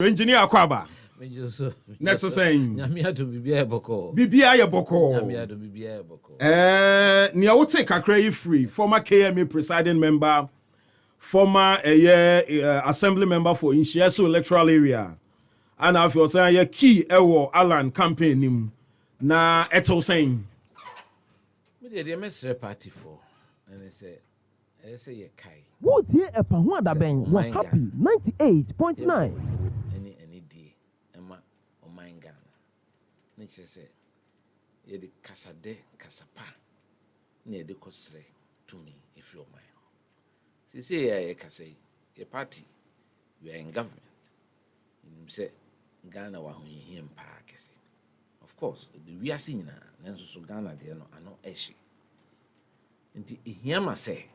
Engineer Kwaba. Next saying. Nyamia to Bibia Boko. Bibia Boko. Nyamia to Bibia Boko. Nia would take a cray free. Former KMA presiding member, former assembly member for Inshiaso electoral area. And I feel saying a key Ewo Alan campaign him. Na eto saying. Me the MSR party for. And I say ye kai. Who dear a Pahwada Ben were happy 98.9. Any day. Emma or mine Ghana. Nature say ye the Casade Casapa near the Cosre to me if you're mine. See, say, I say, a party, we are in government. Say, Ghana, wa him park. Of course, we are seeing now, so Ghana, they are not eshi. And here, must say,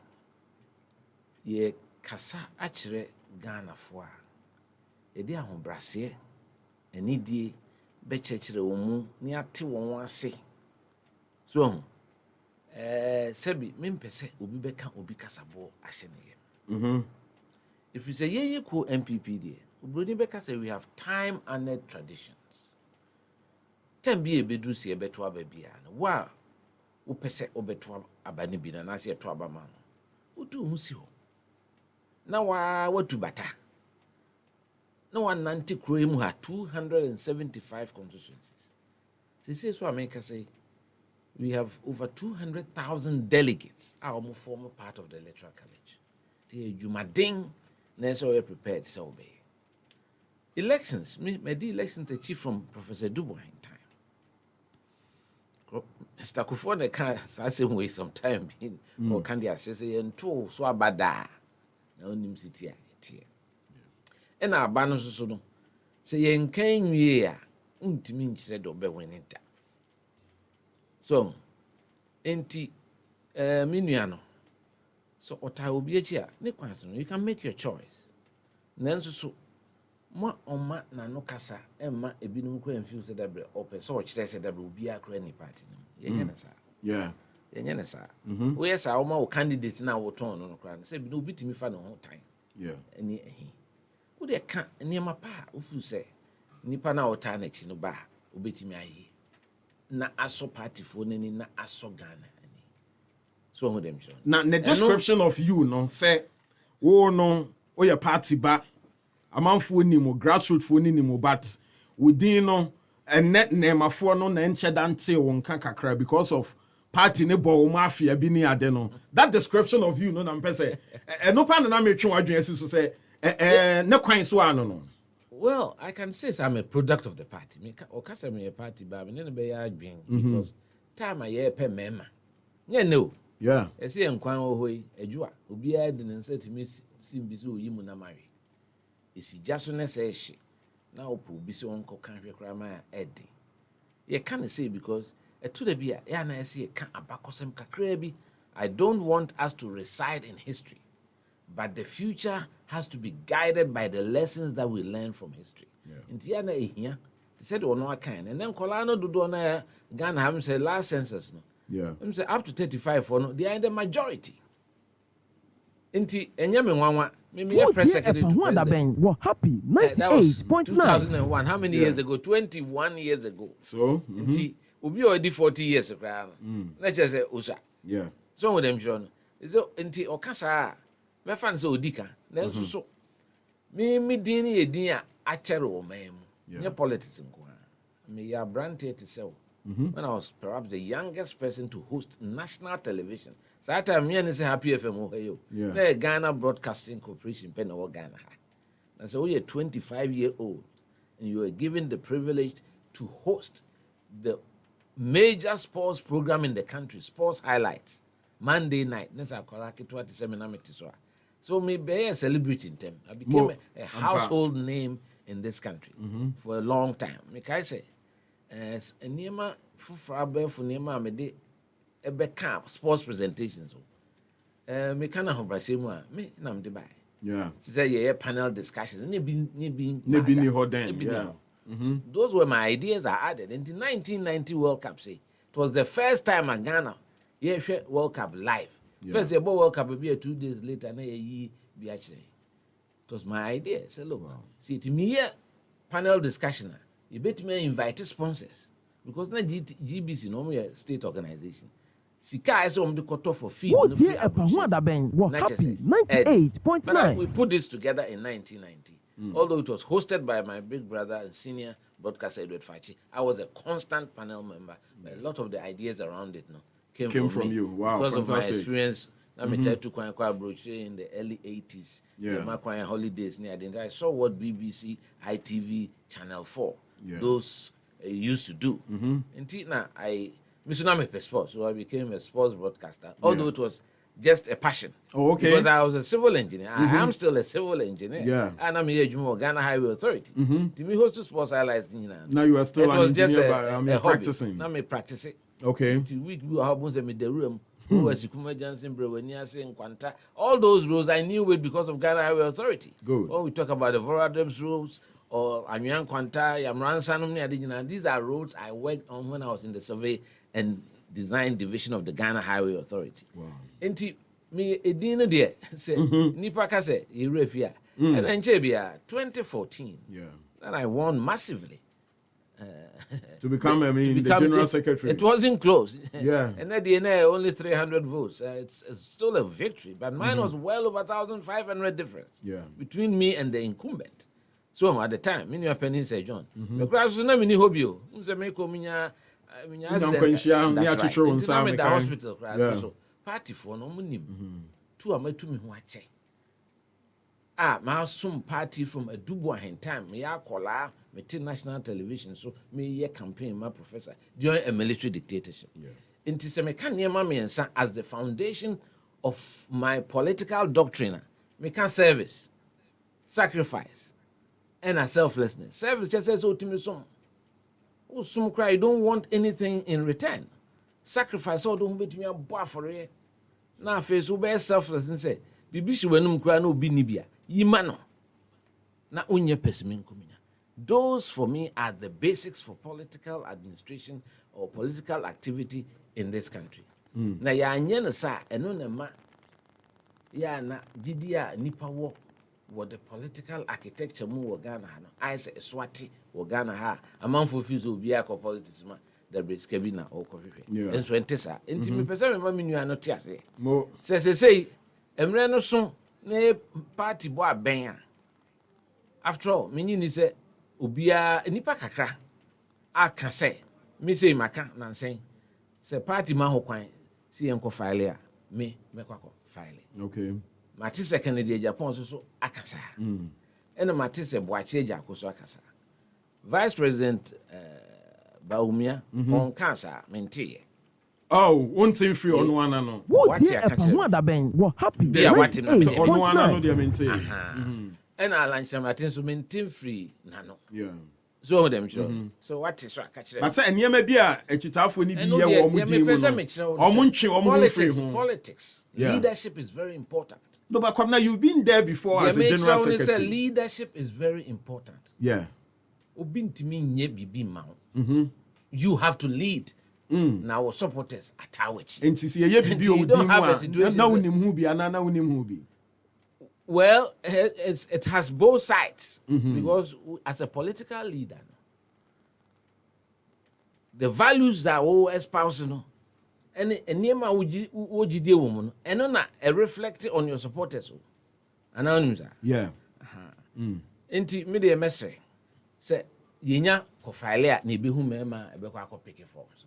ye Casa actually Ghana for a dear home brassier, and idea, betchech the woman near 2 1 say. So, Sebi, Mimpese, Ubibeka, Ubicasabo, Ashene. If you say, you call NPP there, Ubudibeka say we have time honored traditions. Ten be a bedusi a betua baby, and wow, Upese obetua abanibina, and I see a trouble man. Utu Musio. Now, what to bata? No one Nanti Kruimu had 275 constituencies. This is what I make us say. We have over 200,000 delegates, our former part of the electoral college. The Jumading, necessarily prepared to obey. Elections, me the elections achieved from Professor Dubois in time. Mr. Kufone can't say way some time in or can the associate and two so abada. No name city. And our banners so say yen came year, untimin said obey when it. So, enti minuano. So, what I will be here, you can make your choice. Nanso so, ma oma na no kasa, emma ebinum ko enfeel say that open so chire say that will be a cranny party. Yenye na sa. Yeah. Yenye na sa. We yes a oma wo candidate na wo ton no kran. Say bi no bitimi fa no ho time. Yeah. Eni ehi. Wo de ka niema pa wo fu say nipa na wo ta na chi no ba, obetimi ayi. Na aso party for nani na aso Ghana. So who them show. Now the description of you no say oh no oh your party ba amanfo ni mo grassroots fo ni mo but within no and net name afo no na enche dante won kan kakra because of party ne bo mafia bi ni ade no. That description of you no na mpese no pa na metwe wadwen asi so say ne kwan so ano no. Well, I can say I'm a product of the party. Me okasa me a party ba me ne be ya adwen because time I hear per member. No. Yeah. I see nkwan ohoi adwua obi a de nse timi simbi so yi mu na mari. Esi jaso na se hye. Na opo obi so onko kan hwe kra ma edi. Ye can say because to the bia ya na see kan abakosem kakra bi. I don't want us to reside in history, but the future has to be guided by the lessons that we learn from history. Inti ya na ehia they said ono akan and then kola no dodo na Ghana have say last census no. Yeah. I'm say up to 35 for no, they are in the majority. Inti enyame nwanwa me press secretary to president. Ben were happy 98.9. 2001. How many years ago? 21 years ago. So, Inti obi already 40 years ago. Let's just say usa. yeah. So with them John. So inti okasa me fan so odika. Then so me dini edin a achere o man. Yeah. Politics nko. Me ya brand to sell. When I was perhaps the youngest person to host national television. So that time, me and say Happy FM over here. Yeah. Ghana Broadcasting Corporation, pen over Ghana. And so you're 25-year-old, and you are given the privilege to host the major sports program in the country, sports highlights, Monday night. So me be a celebrity in them. I became a household name in this country for a long time. Me can say. As a Nema Fufrabe for Nema Mede Ebe camp sports presentations. Me can have Brasima, me nam de buy. Yeah. Say yeah, panel discussions. Those were my ideas I added. In the 1990 World Cup, say it was the first time in Ghana, World Cup live. First year World Cup will be 2 days later, na ye be actually. It was my idea. Say, look, see to me here. panel discussion, you bet me invite sponsors because na GBC no more state organization. Sika is on the cut off for fee. What year Kwabena Agyepong was happy 98.9. But we put this together in 1990. Although it was hosted by my big brother and senior broadcaster Edward Fachi, I was a constant panel member. But a lot of the ideas around it came from you. Wow, because fantastic. of my experience. I mean, to Kwabena Agyepong in the early 80s. Yeah. The Kwabena holidays near the I saw what BBC, ITV, Channel 4, those used to do. And now I a sports, so I became a sports broadcaster. Although it was just a passion. Oh, okay. Because I was a civil engineer. I am still a civil engineer. Yeah. And I'm here at Ghana Highway Authority. To me, host to sports highlights. Now you are still an engineer, but I'm practicing. Now I'm practicing. Okay. To week we were in the room. Who was Sikuma Johnson, Brewenia, saying Quanta. All those roles I knew it because of Ghana Highway Authority. Good. Or we talk about the Voradeb's rules or Amyan Quanta, Yamran Sanum. These are roads I worked on when I was in the survey and design division of the Ghana Highway Authority. Wow. Enti me edino de say nipa ka say irefia and then 2014. Yeah. Then I won massively. To become the general secretary. It wasn't close. Yeah. And at the end only 300 votes. It's still a victory, but mine was well over 1,500 difference between me and the incumbent. So at the time, me your penny say John. The class na me ni hobby o. Unse me ko minya that's right. In the hospital, so party for no munim. Two are to me who I check. My some party from a Dubois in time, me ya kola, me national television, so me ye campaign my professor during a military dictatorship. Into some mechanic as the foundation of my political doctrine, me can service, sacrifice, and a selflessness. Service just says so to me some. Some cry, you don't want anything in return. Sacrifice all don't bet me a bar for it. Now, face who bear selfless and say, Bibishi when cry no be nibia. Yimano. Na unye pesimin kumina. Those for me are the basics for political administration or political activity in this country. Na ya anyena sa eno ne ma ya na jidia nipa wo what the political architecture mu wo Ghana ha no I say swati wo Ghana ha amanfo fi so bia ko politics ma the risk bi na okohwehwe enso entesa enti me pese me ma me nua no tiase mo say emre no so na party bo aben a after all me ni say obia nipa kakra aka say me say maka na nsen say party ma ho kwan si enko file a me kwakọ file okay Mati second de Japan so akasa. And Mati se boache jako so akasa. Vice President Baumia on cancer mente. Oh, one thing free on one no. What year Kwabena Agyepong was happy. Yeah, what him on one no they mente. And I lunch Martin so mente free nano. Yeah. So them sure. So what is what catch them? But say enye bi a echitafo ni bi ye wo mu din mu no. Politics. Leadership is very important. No, but Kwabena, you've been there before as a general secretary. Leadership is very important. Yeah. You have to lead. Now supporters at our Well, it has both sides because as a political leader, the values that we espouse, and nema woji de woman and na reflect on your supporters anonymous yeah enti me de mesre say yenya ko file a na be hu mema e be kwa ko pick forms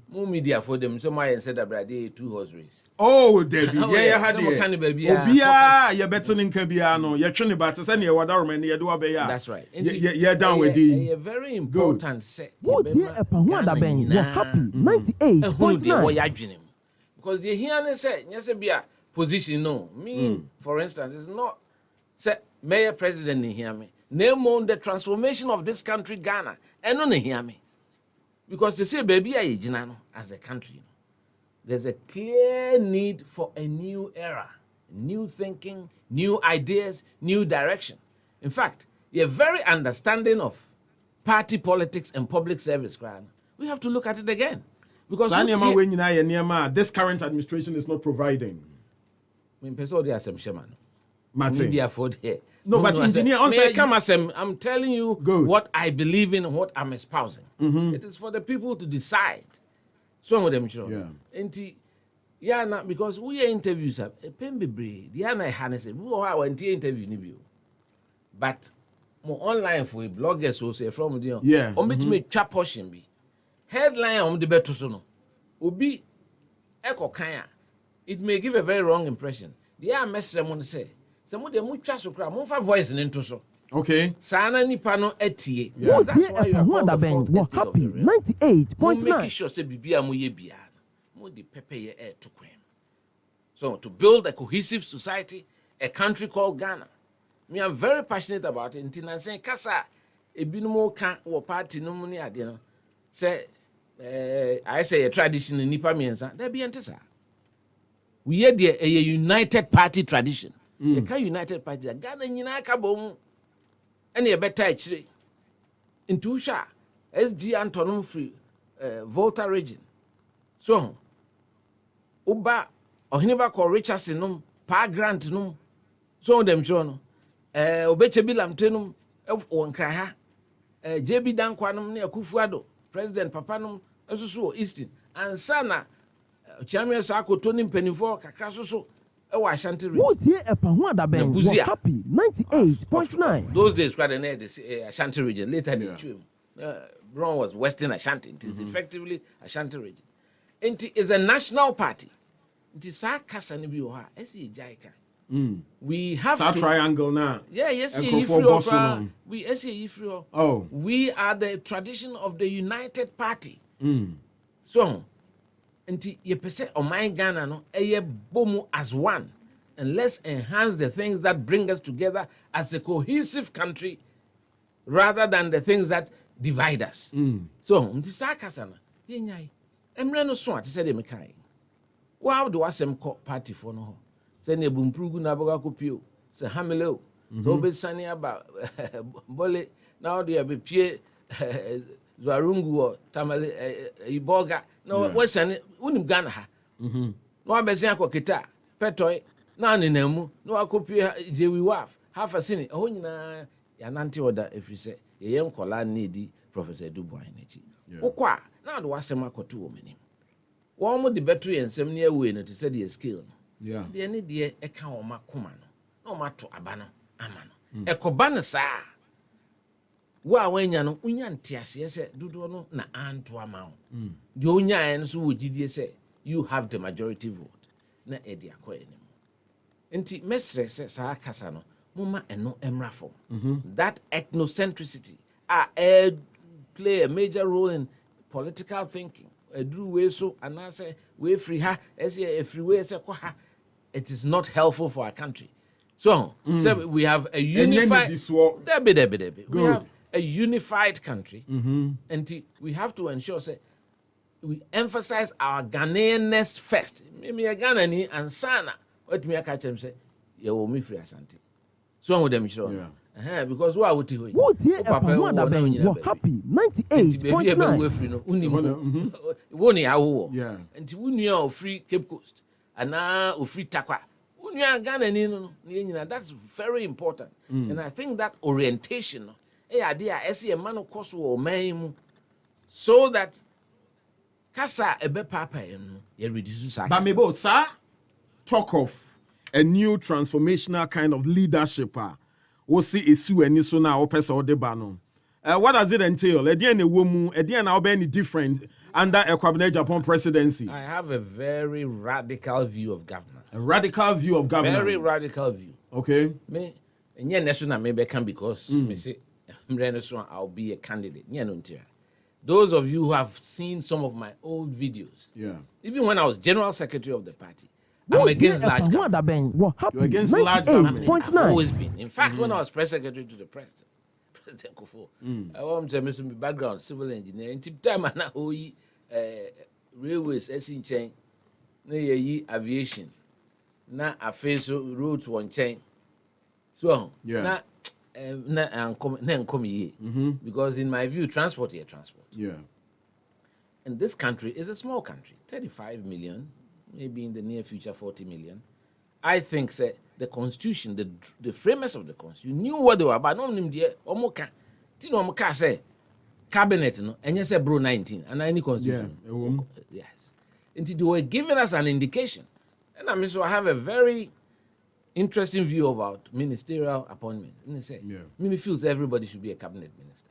mu media for them so my said that brother 2 horse race oh Debbie yeah had obia ye beto nka bia no ye twe ne ba te se ne wada roman ye do abeya that's right ye down with a very important say what year Kwabena Agyepong was happy 98.9 because the here say yes bia position no me for instance is not say mayor president in hear me name on the transformation of this country Ghana and no hear me because they say baby I no as a country there's a clear need for a new era, new thinking, new ideas, new direction. In fact, a very understanding of party politics and public service we have to look at it again because this current administration is not providing. I mean, person there some shaman. Martin. Media for here. No, but engineer, I'm telling you what I believe in and what I'm espousing. It is for the people to decide. So with them, yeah, because we are interviews up. Pembe, the other hand say, "Who are when interview?" But more online for bloggers who say from the me chat portion be headline on the better sono. Ubi echo kaya. It may give a very wrong impression. The other message I want to say. Some of them would just cry, more voice and into so. Okay. Sana ni pano etie. Yeah. That's why you are called the fourth estate of the realm. 98.9. Make sure say bibia mo ye bia. Mo di pepe ye air to kwem. So to build a cohesive society, a country called Ghana. Me, I'm very passionate about it. Until I say kasa ebinumo kan wo party no muni ade no. Say I say a tradition in nipa miensa. There be ante sa. We are a united party tradition. You can united party. Ghana nyina ka bom. Any a better actually. Into Usha, SG Antonym Free, Volta region. So, Uba, Ohineba ko Richardson num, Pa Grant num, so them shono. Obeche Bilam tenum, Wankraha, JB Dankwanum near Kufuado, President Papanum, Esusu Easton, and Sana, Champion Sako Tony Penifo, Kakasoso. Ashanti region. Happy 98.9. Those days, quite an Ashanti region. Later, Brown was Western Ashanti. It is effectively Ashanti region. And it is a national party. It is our Kasanibiwa. We have to triangle now. Yeah, yes, we we are the tradition of the United Party. So. Nti ye pese o my Ghana no eye bomu as one, and let's enhance the things that bring us together as a cohesive country rather than the things that divide us. So nti sa kasa na ye nyai emre no so ate se de mekai wow do asem party for no ho se ne bumprugu na baga kopio se hamele so be sani aba bole now they be pie Zwarungu or Tamale Iboga. No, what's an unim Ghana ha. No, I beziako kita, petoy, none in emu, no, I copy Jewi Waf, half a cine, oh, yananti order if you say, a young collar needy Professor Dubois. Okwa, now do Wasemako 2 women. One more the battery and 7 year win to say the skill. Yeah, the any dear account Makumano, no matter Abano, Amano, a Kobana sa. Wa wenya no unya ntiase se dodo no na anto ama wo de onya en so wogidie se you have the majority vote na edi akoye ne nti mesre se sa kasa no mama eno emra form that ethnocentricity play a major role in political thinking edru we so anase we free ha ese free we se ko ha it is not helpful for our country so we have a unified we have a unified country, and we have to ensure say we emphasize our Ghanaianness first. Maybe a Ghanaian and Sana. What me catch them say, you will me free Asante. So with them sure. Because what would you? Happy 98.9. Yeah. And you free Cape Coast and now free Takwa. That's very important, and I think that orientation. Idea a man of course or man so that Kasa ebe papa ye reduce sa. But maybe sir talk of a new transformational kind of leadership. We see issue and so now person or the banon. What does it entail? Edian a woman, edian now be any different under a Kwabena Agyepong presidency. I have a very radical view of governance. A radical view of governance. Very radical view. Okay. Me national maybe can because me say I'll be a candidate. Those of you who have seen some of my old videos, even when I was general secretary of the party, I'm against large government. You're against large government. I've always been. In fact, when I was press secretary to the president Kufo, I want to say background civil engineering. Tip time and railways, in chain, aviation, na a face roads one chain. So because in my view, transport. Yeah. And this country is a small country, 35 million, maybe in the near future 40 million. I think the constitution, the framers of the constitution knew what they were about. No name the omoka. Ti no omoka say cabinet no enye say bro 19 and any constitution. Yes. Until they were giving us an indication. And I mean, so I have a very interesting view about ministerial appointments. And they say, Mimi feels everybody should be a cabinet minister.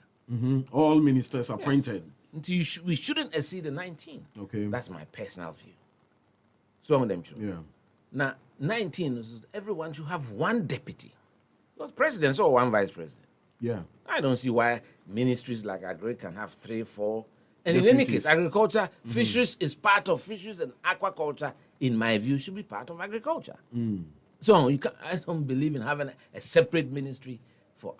All ministers appointed. Until we shouldn't exceed the 19. Okay. That's my personal view. Some of them should. Yeah. Now, 19 is everyone should have one deputy. Because presidents or one vice president. Yeah. I don't see why ministries like Agri can have 3, 4. And in any case, agriculture, fisheries is part of fisheries, and aquaculture, in my view, should be part of agriculture. So I don't believe in having a separate ministry for.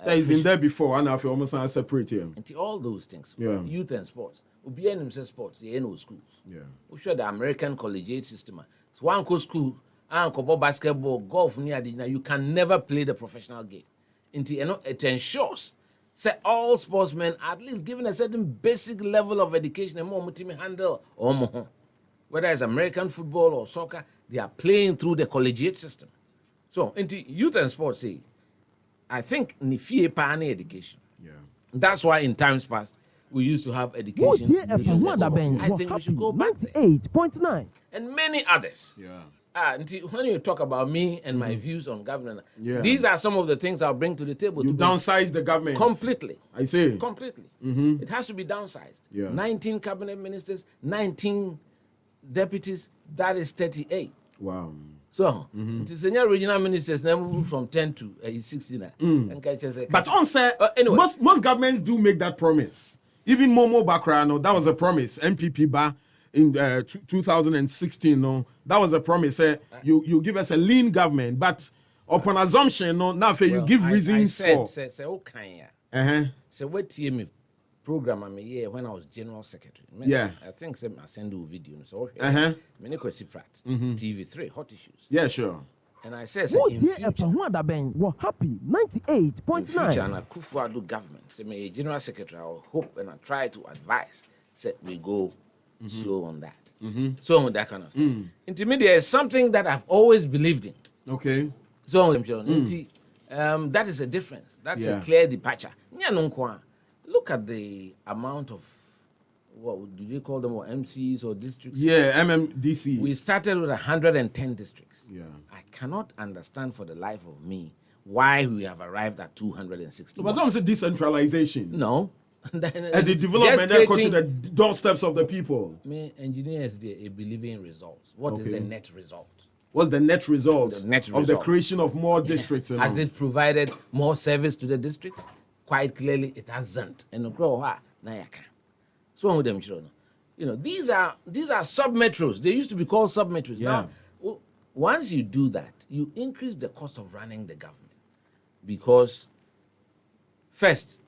He's been there before, and I feel almost separate him. And all those things, youth and sports. UBN sports, the NO schools. Yeah. We sure the American collegiate system. So one co school, and basketball, golf, you can never play the professional game. It ensures. Say all sportsmen at least given a certain basic level of education and more handle or more. Whether it's American football or soccer, they are playing through the collegiate system. So into youth and sports, say, I think nifie pani education. Yeah. That's why in times past we used to have education. I think we should go back there. 98.9 and many others. Yeah. When you talk about me and my views on government, these are some of the things I'll bring to the table. You downsize the government. Completely. I say. Completely. It has to be downsized. Yeah. 19 cabinet ministers, 19 deputies, that is 38. Wow. So, senior regional ministers now move from 10 to 16. But on say, anyway. most governments do make that promise. Even Momo Bakra, no, that was a promise. NPP Ba in 2016, no, that was a promise. You give us a lean government, but upon assumption, no, now you give reasons for. Say okay, So what me program I'm here when I was general secretary. I think I send you a video. So TV3 hot issues. Yeah, sure. And I said in future, we're happy 98.9. and a Kufuor government. Say me a general secretary. I hope and I try to advise. Say we go slow on that. So on that kind of thing. Into me, there is something that I've always believed in. Okay. So that is a difference. That's a clear departure. Look at the amount of what do they call them, or MCs or districts? Yeah, MMDCs. We started with 110 districts. Yeah. I cannot understand for the life of me why we have arrived at 260. But some say decentralization. No. As the development that go to the doorsteps of the people. Me engineers they believe in results. What is the net result? What's the net result of the creation of more districts? Has it provided more service to the districts? Quite clearly, it hasn't. And so these are sub-metros. They used to be called sub-metros. Yeah. Now, once you do that, you increase the cost of running the government. Because, first,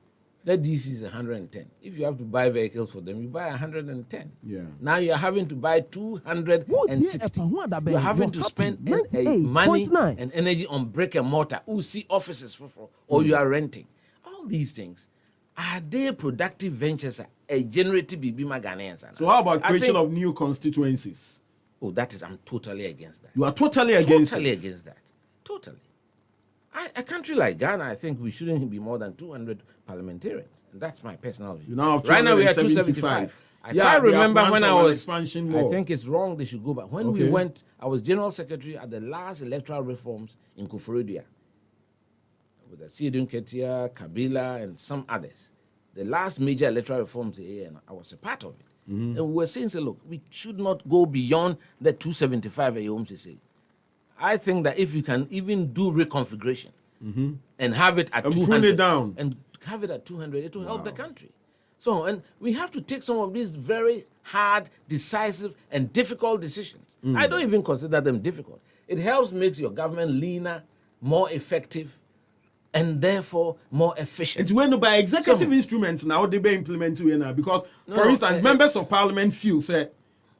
the DC is 110. If you have to buy vehicles for them, you buy 110. Yeah. Now you're having to buy 260. You're having to spend money and energy on brick and mortar. See offices or you are renting. All these things, are they productive ventures? A generative Bibima Ghanaians. So how about creation of new constituencies? Oh, I'm totally against that. You are totally against that. Totally. A country like Ghana, I think we shouldn't be more than 200 parliamentarians. And that's my personal view. Right now we are 275. I can't remember when I was. I more. think it's wrong. They should go back. When we went, I was general secretary at the last electoral reforms in Kufuor with the Sidun Ketia, Kabila, and some others. The last major electoral reforms here, and I was a part of it. And we were saying, look, we should not go beyond the 275 AOMCC. I think that if you can even do reconfiguration and have it at 200, prune it down. And have it at 200, it will help the country. So, and we have to take some of these very hard, decisive, and difficult decisions. I don't even consider them difficult. It helps make your government leaner, more effective, and therefore more efficient. It's when by executive instruments now they be implemented now because, for instance, members of parliament feel say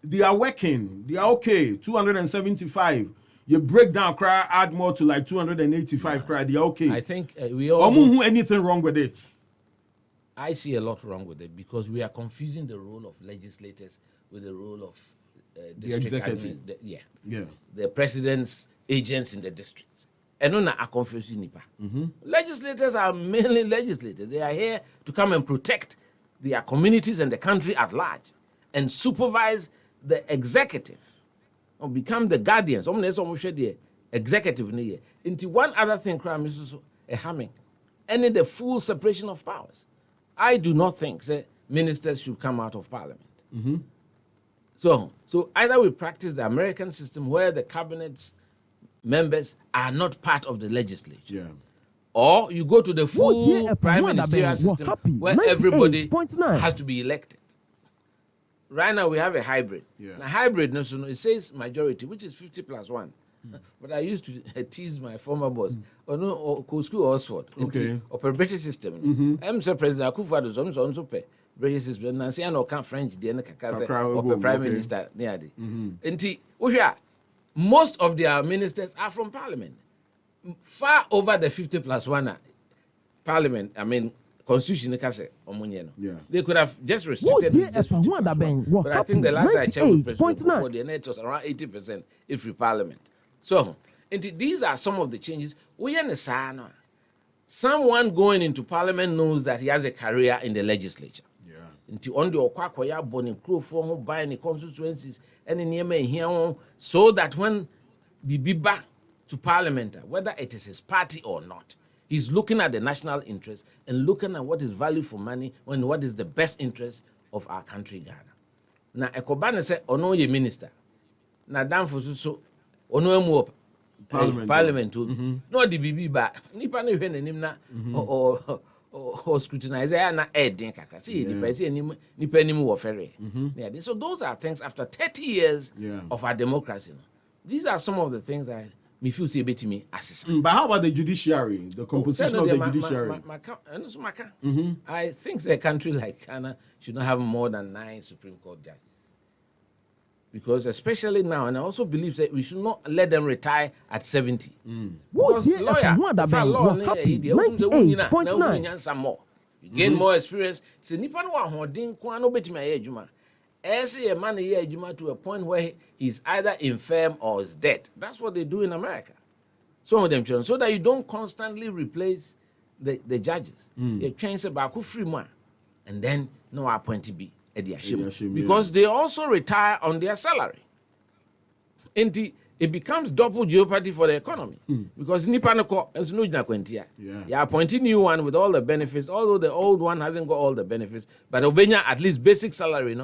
they are working, they are okay. 275. You break down, cry, add more to like 285. Cry, they are okay. I think we all. Anything wrong with it? I see a lot wrong with it because we are confusing the role of legislators with the role of district executive. admin, the president's agents in the district. And no, I confuse you, Nipa. Legislators are mainly legislators. They are here to come and protect their communities and the country at large and supervise the executive or become the guardians. The executive. Into one other thing, crime is also a hamming. And in the full separation of powers. I do not think that ministers should come out of parliament. So either we practice the American system where the cabinet's members are not part of the legislature. Or you go to the full prime ministerial system where everybody has to be elected. Right now we have a hybrid. Now hybrid, it says majority, which is 50 plus 1. But I used to tease my former boss. Or school Oxford. Okay. Or British system. I'm Sir President Akufo-Addo also pay British system. Nancy no can French the or prime minister near the. Most of their ministers are from parliament. Far over the 50 plus 1 parliament, constitution. They could have just restricted it just 50 plus 1. But I think the last I checked with President before the net was around 80% if free parliament. So, these are some of the changes. Someone going into parliament knows that he has a career in the legislature. On the Okwakoya Bonnie Crew for who buy any constituencies and in here so that when we be back to parliament, whether it is his party or not, he's looking at the national interest and looking at what is value for money and what is the best interest of our country, Ghana. Now, Ekobane say, ono ye minister. Now, damn for so, ono emu parliament. No, the BB back. Nipa ne hwene nim na or scrutinize na edin kakra. See, the person nipa nim wo fere. So those are things after 30 years of our democracy. These are some of the things that me feel say beti me assist. But how about the judiciary? The composition of the judiciary? I think a country like Ghana should not have more than 9 Supreme Court judges. Because especially now, and I also believe that we should not let them retire at 70. Because lawyer, you gain more experience. So nipa no wa hodin kwa no betimi aye adwuma. Say a man aye adwuma to a point where he's either infirm or is dead. That's what they do in America. Some of them children, so that you don't constantly replace the judges. You change about free man, and then no appointee be. Because they also retire on their salary. And it becomes double jeopardy for the economy. Because you're appointing new one with all the benefits, although the old one hasn't got all the benefits, but Obenya at least basic salary,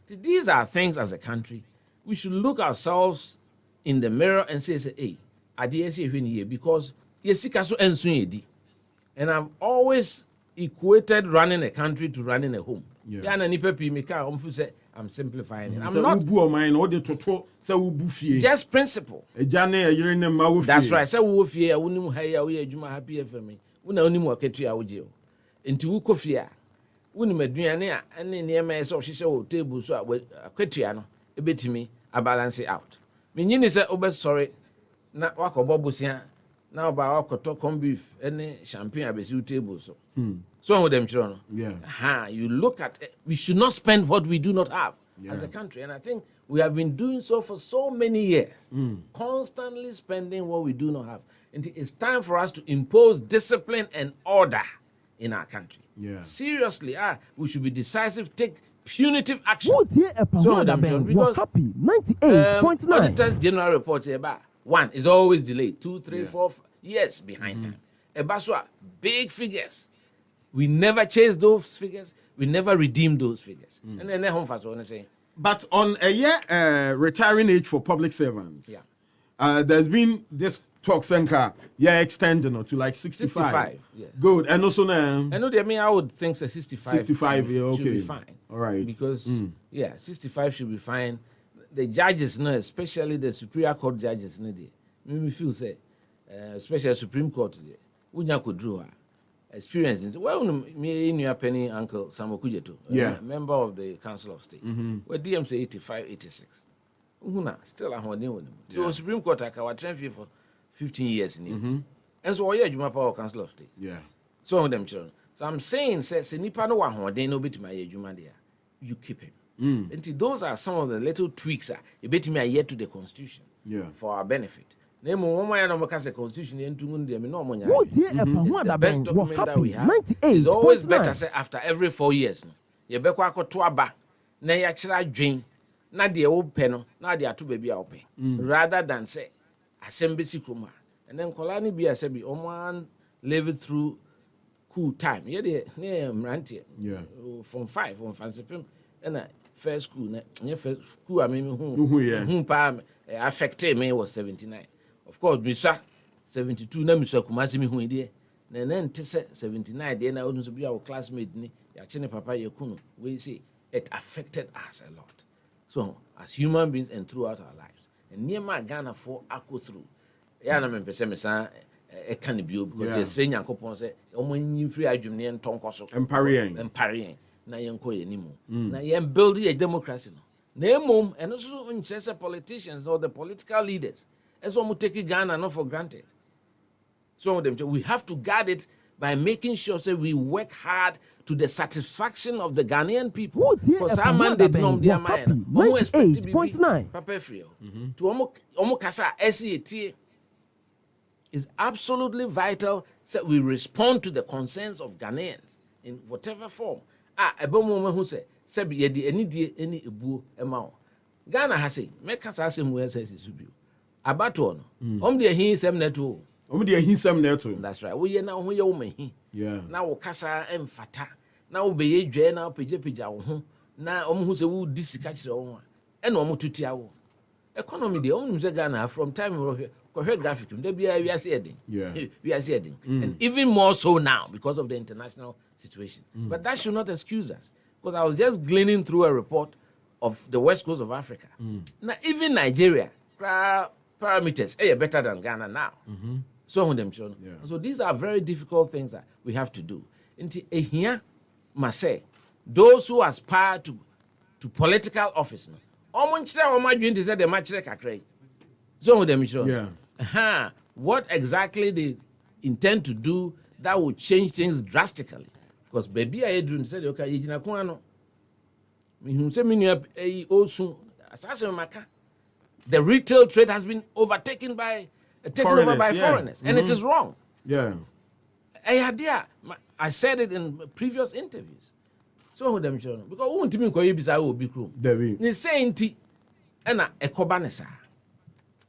These are things as a country. We should look ourselves in the mirror and say, hey, because and I've always equated running a country to running a home. I'm simplifying it. I'm not just principle. That's right. Balance it out. Sorry. Now about corn beef, any champagne abesi table so. Some of them children. You look at it, we should not spend what we do not have as a country. And I think we have been doing so for so many years. Constantly spending what we do not have. And it's time for us to impose discipline and order in our country. Seriously, we should be decisive, take punitive action. Some of them children, because 98.9 Auditor's General Report about 1 is always delayed. 2, 3, 4 years behind time. Ebaswa, big figures. We never chase those figures. We never redeem those figures. And then home fast want to say. But on a year retiring age for public servants, there's been this talk Senka, extending to like 65. Good. And also now. I would think 65. 65, should be fine. All right. Because 65 should be fine. The judges, especially the Superior Court judges, me feel say, especially Supreme Court, we could draw experience. Well, me in your penny uncle Samokujeto, member of the Council of State, where DM say 85, 86. Still a one. So Supreme Court, I was trained for 15 years in it. And so I my power Council of State. So one of them children. So I'm saying, say, Nipa no one, they no bit my ejuma there. You keep him. And those are some of the little tweaks that you bet me are yet to the constitution for our benefit. Name one way no make a constitution into mundi me no monya. It's the best document that we have. It's always better say after every 4 years. No. You be kwa to aba na ya kira dwen na de wo pe no na de ato baby a wo pe. Rather than say assembly kroma. And then kolani bi asebi oman live it through cool time. Yeah de mrantie. From 5 from fancy and first school na first school I mean who pa affected me was 79. Of course, Misa 72 na Misa Kumasi mi hu ide. Na na nte 79 de na odun so be our classmate ni ya chene papa yekunu. We say it affected us a lot. So, as human beings and throughout our lives. And near my Ghana for ako through. Ya na me pese me san e kan bio because the strange Yankopon say omo nyin free adwum ne ntonko so. Emparrying. Na yenko ye nimu. Na yen build a democracy no. Na emom and also nchese politicians or the political leaders. As one take Ghana not for granted. So we have to guard it by making sure say we work hard to the satisfaction of the Ghanaian people. Because our mandate no dia mind. Omo expect to be papa free. To omo kasa SET is absolutely vital that we respond to the concerns of Ghanaians in whatever form. Ebomo who say be ye any ebuo ema. Ghana has say make kasa asem we say subi. Abato no de hin sem neto de hin sem neto. That's right. We na ho ye wo mahi. Na wo kasa emfata na wo be ye dwe na pagya wo ho na hu se wo disika kire wo a na tutia wo economy de se Ghana from time ko graphic de bia we are saying we are saying and even more so now because of the international situation. But that should not excuse us, because I was just gleaning through a report of the west coast of Africa. Now even Nigeria parameters are better than Ghana now. So these are very difficult things that we have to do. Here must say, those who aspire to political office, what exactly they intend to do that will change things drastically. Because baby I said okay, the retail trade has been overtaken by over by foreigners, and it is wrong. I said it in previous interviews. So because won't me ko yebisa o bi krom. Ni saying ti na ekobanesa.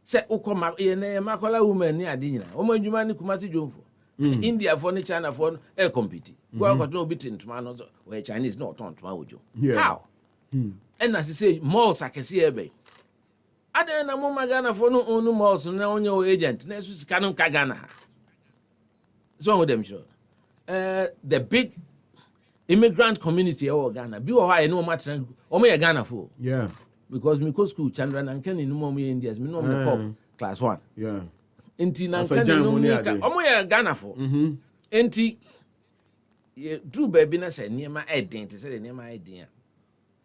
Say ukoma ye na makola woman ni ade nyina. O madwuma ni Kumasi Dwomfo. India for ni China for compete. Go ko no bit ntuma no so we Chinese no ton ntuma ojo. How? And as say malls akese ebe. Ade na mo magana for no onu malls na onye agent na su sika no Ghana. So the big immigrant community of Ghana be why no matter o me Ghana for. Because me go school Chandra and Kenny no more Indians me no me class 1. Enti na Kenny no me o me Ghana for. Enti do baby na say niema edin te say niema edin.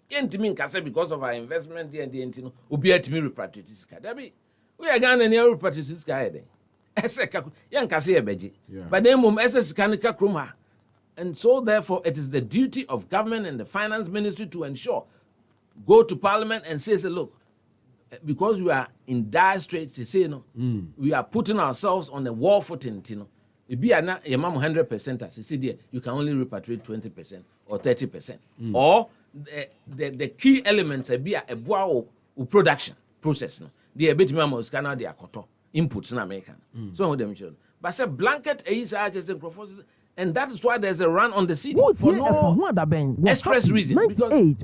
Enti me nka say because of our investment there and the enti no obi atimi repatriate sika. Dabi we are Ghana near repatriate sika edin. Ese ka yanka say ebeji. But then mum ese sika ne ka kroma. And so therefore it is the duty of government and the finance ministry to ensure, go to parliament and say look, because we are in dire straits, they say we are putting ourselves on the war footing, If you are not a 100%, as you see there, you can only repatriate 20% or 30%. Or the key elements be a boa production process. The bit memos can they are inputs in American. So them should. But say blanket and that is why there's a run on the city for no express reason. Because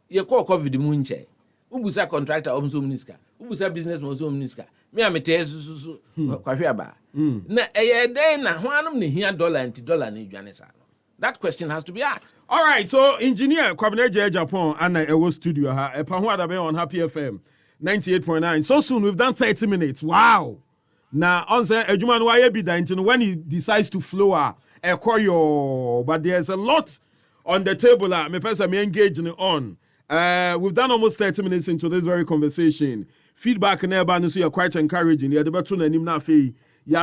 you call COVID munche. Ubusa contractor omso mniska. Ubusa business mo so mniska. Me amete susu kwahwe aba. Na day na hwanum ne hia dollar na edwane sa. That question has to be asked. All right, so engineer Kwabena Agyepong and a studio ha epa ho adabe on Happy FM 98.9. So soon we've done 30 minutes. Wow. Now on say adwuma no why be that when he decides to flow but there's a lot on the table me person me engage on. We've done almost 30 minutes into this very conversation. Feedback nearby, so you're quite encouraging. You're the better than na fe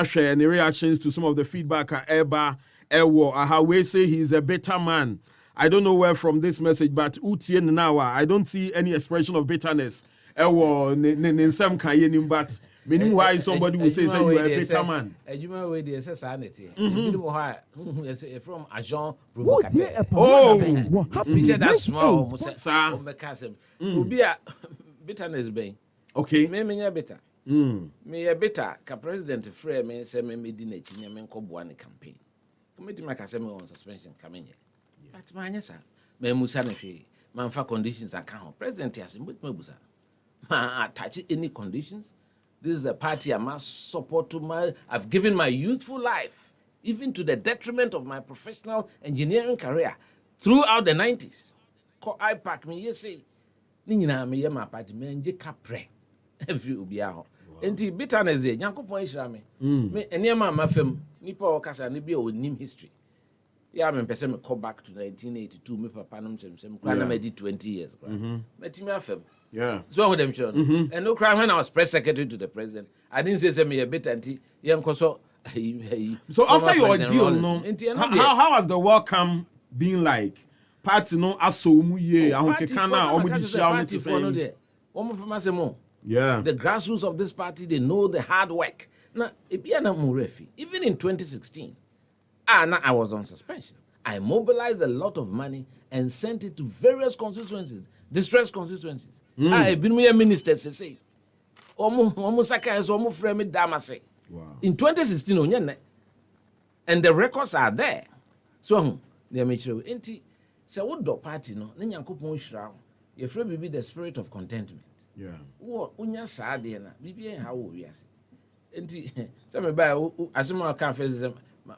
share any reactions to some of the feedback how we say he's a better man I don't know where from this message, but Utien now, I don't see any expression of bitterness. In some kind, but meaning why somebody will say you are a bitter man. From agent provocateur. Oh, That's small. Bitterness being okay. Me bitter. Me a bitter. Ka president frame me say me di na chinya me nko boa ne campaign. Committee make say me on suspension coming here. But man yes me musa na hwe. Man fa conditions account. President yes me busa. Ma attach any conditions. This is a party I must support I've given my youthful life even to the detriment of my professional engineering career throughout the 90s. Ko IPAC me yes say ni nyina me ye ma party me nje kapre every obia ho enti bitterness e nyankopon ihira me me eniema mafem nipa o kasa ne bia onim history ya me pese me call back to 1982 me papa no msem kwa na me di 20 years kwa metimi afem so with them sure and no cry when I was press secretary to the president I didn't say me a bitter enti yenkoso so after your deal no how has the welcome been like? Party no aso ye ahonkeka na omudishia on to say yeah, the grassroots of this party, they know the hard work. Now, even in 2016, I was on suspension. I mobilized a lot of money and sent it to various constituencies, distressed constituencies. I've been with ministers to say, in 2016, and the records are there. So, they make sure. So what the party no? Then Yankopon shroud. Your friend be the spirit of contentment. Yeah. What unya sad na? Bibi how we are. Enti some by asema can face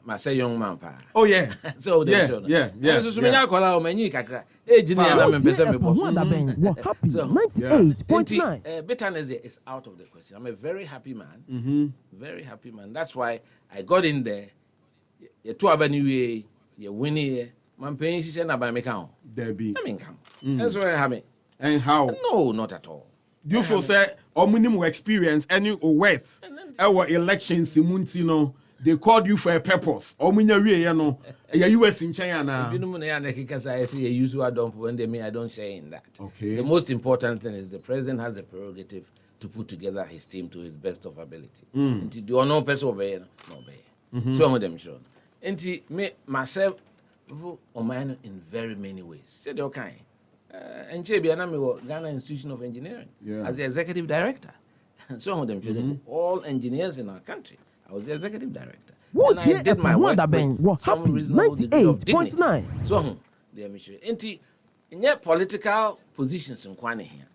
my say young man pa. Oh yeah. So yeah. So me yakola o manyi kakra. Age ni na me pese me boss. So 98.9. Bitterness is out of the question. I'm a very happy man. Very happy man. That's why I got in there. You two abani we you winning. Man paying she na by me count. There be. I mean count. That's why I have it. And how? No, not at all. Do you feel say or minimum experience any worth our elections in they called you for a purpose. Or minya we no US in China. You know I say a usual dump when they mean I don't share in that. Okay. The most important thing is the president has the prerogative to put together his team to his best of ability. Until do no person obey no obey. So on them sure. Until me myself in very many ways. Say the okay. And Ghana Institution of Engineering as the executive director. So on them all engineers in our country. I was the executive director. And I did my work with some reasonable degree of dignity. So on the mission. In your political positions in Kwane here,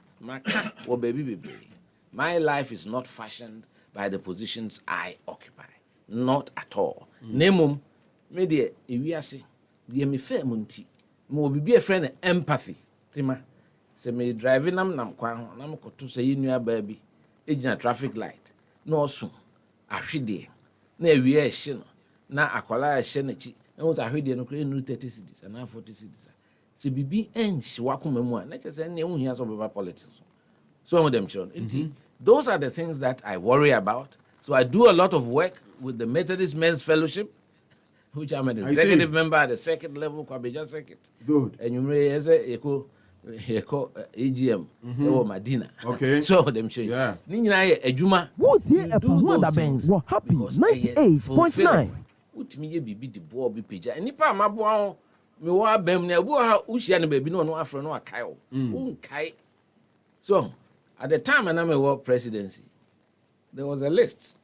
my life is not fashioned by the positions I occupy. Not at all. Nemum, media, iwiase. The me fair munti mo be a friend empathy tima say me driving nam kwan nam koto say nua ba bi ejina traffic light no so ahwede na awie ehye no na akwala ehye na chi ehun say ahwede no kre no 30 cedis and 40 cedis say bibi enhye wakoma mu a na che say na ehun hia so be politics so them children those are the things that I worry about. So I do a lot of work with the Methodist Men's Fellowship, which I'm an executive member at the second level, Kwabena Circuit. Good. And you may say, Echo AGM, or Madina. Okay. So them show you. Yeah. Nina Ejuma. What year a Kwabena what happy 98.9. What me be the boy be page. And if I'm a boy, me wa bem ne bu ha ushia baby no afro no akai o. Unkai. So at the time when I was presidency, there was a list.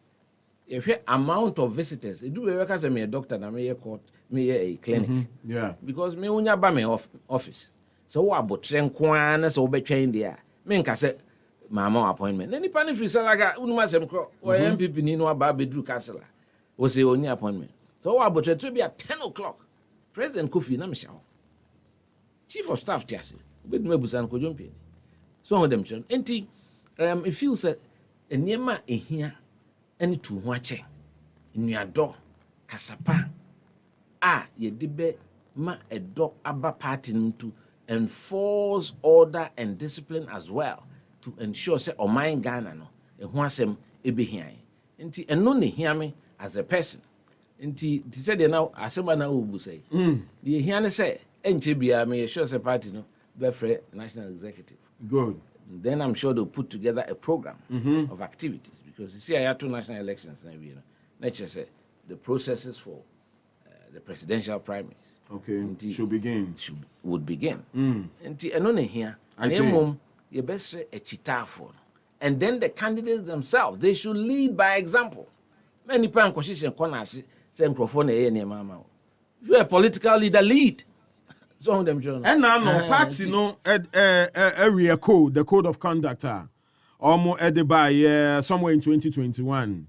If you amount of visitors, it do be work as a doctor na me court, me a clinic. Yeah. Because me unya ba me office. So what about train kwana so be train there. Me nka say mama appointment. Any pani free salaga unuma sem kro. O NPP ni no aba bedru castle. O say oni appointment. So what about to be at 10 o'clock. President Kofi na me sha. Chief of staff tiase. Be me busan ko jompe. So on them chon. Enti it feels that enema ehia ene tu ho ache. Nnuado kasapa ye debe ma edo aba party to enforce order and discipline as well to ensure say oman Ghana no ehu asem ebehian. Enti eno ne hia me as a person. Nti ti said now asema na obu say. The hia ne say NPP, I mean, sure, as a party, no, Befre National Executive. Good. Then I'm sure they'll put together a program of activities because you see, I had 2 national elections now. Let's just say the processes for the presidential primaries. Okay. Should begin. Would begin. And only here, I see. You best a chitafon. And then the candidates themselves, they should lead by example. Many people constitution corners say microphone mama. If you're a political leader, lead. So them join. And now no party no area code, the code of conduct almost by somewhere in 2021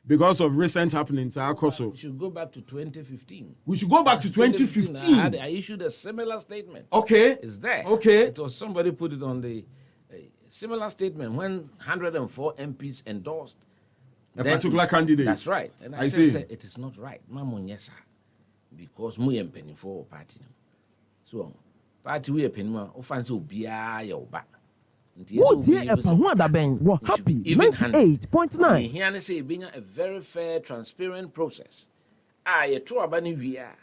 because of recent happenings. We should go back to 2015. We should go back to 2015. I issued a similar statement. Okay. It's there. Okay. It was somebody put it on the similar statement when 104 MPs endorsed a particular candidate. That's right. And I said it is not right. Mamon yes, because we am penny for party. So party we are penny more fancy ubia your back. Happy 98.9. Here say being a very fair, transparent process. You true abani via.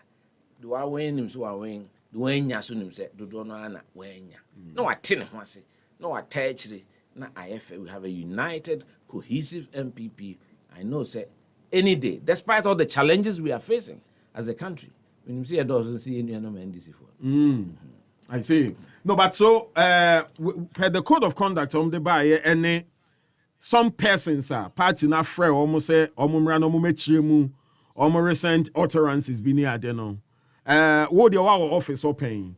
Do I win him so I win? Do I nyasunim say do no ana wenya? No I tin say. No attach na IFA. We have a united, cohesive NPP. I know say any day, despite all the challenges we are facing as a country. When you see a doesn't see any NDC for. I see. No, but so per the code of conduct the by any some persons are party na free almost say omumra no mumechiremu omo recent utterances be near no. What the our office open.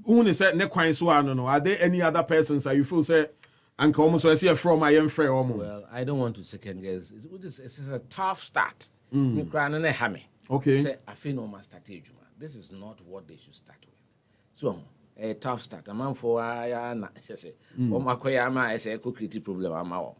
Who say ne kwan so no. Are there any other persons that you feel say and almost I see a from I am free almost? Well, I don't want to second guess. It's a tough start. Me cry no hame. Okay. Say I feel no master stage. This is not what they should start with. So a tough start. A man for na say makoya ma say co creative problem ama.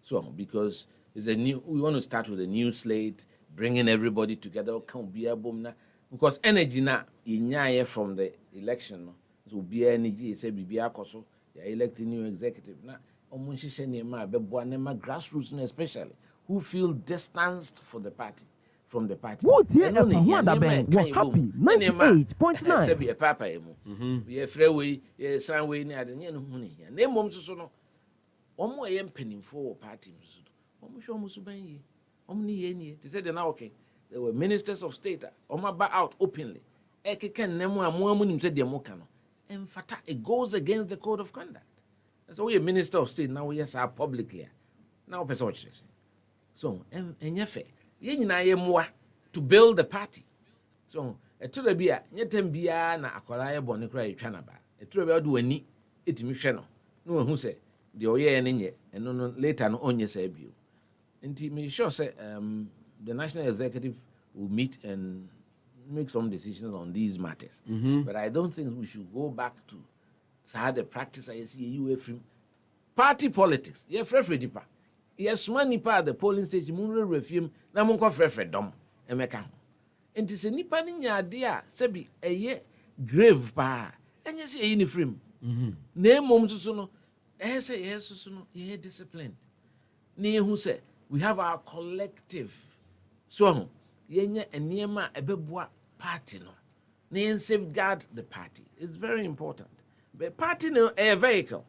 So because it's a new we want to start with a new slate, bringing everybody together can be a boom na because energy na inyaye from the election no. So be energy say bibia akoso ya elect new executive na omunhihye ne ma beboa ne ma grassroots especially who feel distanced from the party. Happy 98.9. Say be a papa emu. Be a freeway, some way near the Yen. Name Mom Susono. One more penning for party. Omushomusubanyi. Omni Yeni. They said they're now okay. They were ministers of state. Omaba out openly. Eke can nemo a moamun said the mokano. And fata it goes against the code of conduct. So we a minister of state now, yes, are publicly. Now, person. So, and yefe. To build the party. So, a to the beer, yetem bia na akwala boni cry chanaba. A to do any it misheno. No who say the oye and no later no on yes you. And me sure say the national executive will meet and make some decisions on these matters. But I don't think we should go back to the practice I see you from party politics. Yeah, fresh deeper. Yes, money part the polling station, Munro refuse, na munko fresh dom, emeka. And it's a nipa ninya idea, sebi, a ye grave pa, and yes, a uniform. Name momsuno, say yes, ye disciplined. Near who say, we have our collective. So, yenya and niema a beboa party no. Near safeguard the party. It's very important. But party no a vehicle.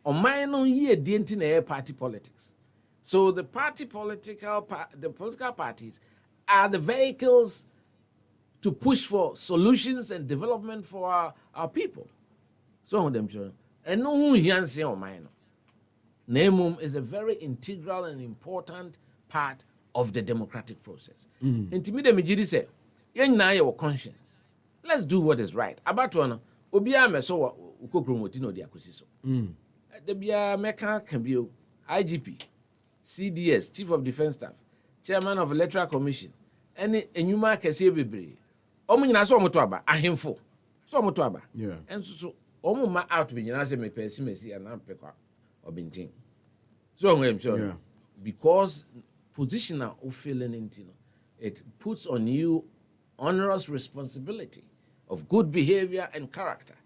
On my no ye didn't in air party politics. So the the political parties are the vehicles to push for solutions and development for our people. So them children. And no who here say on mine. Nemum is a very integral and important part of the democratic process. And to me, the Mijidi say, your conscience. Let's do what is right. About one, Obia Meso Ukokromotino de Akusiso. The Bia Meka can be IGP. CDS, Chief of Defense Staff, Chairman of Electoral Commission, any Enuma Kese Bebre. Nyina so omotoaba ahemfo. So omotoaba. Yeah. And so ma out be nyina say me pesimesi and am pekwa obintin. So I'm sure. Yeah. Because positional of feeling into it puts on you onerous responsibility of good behavior and character.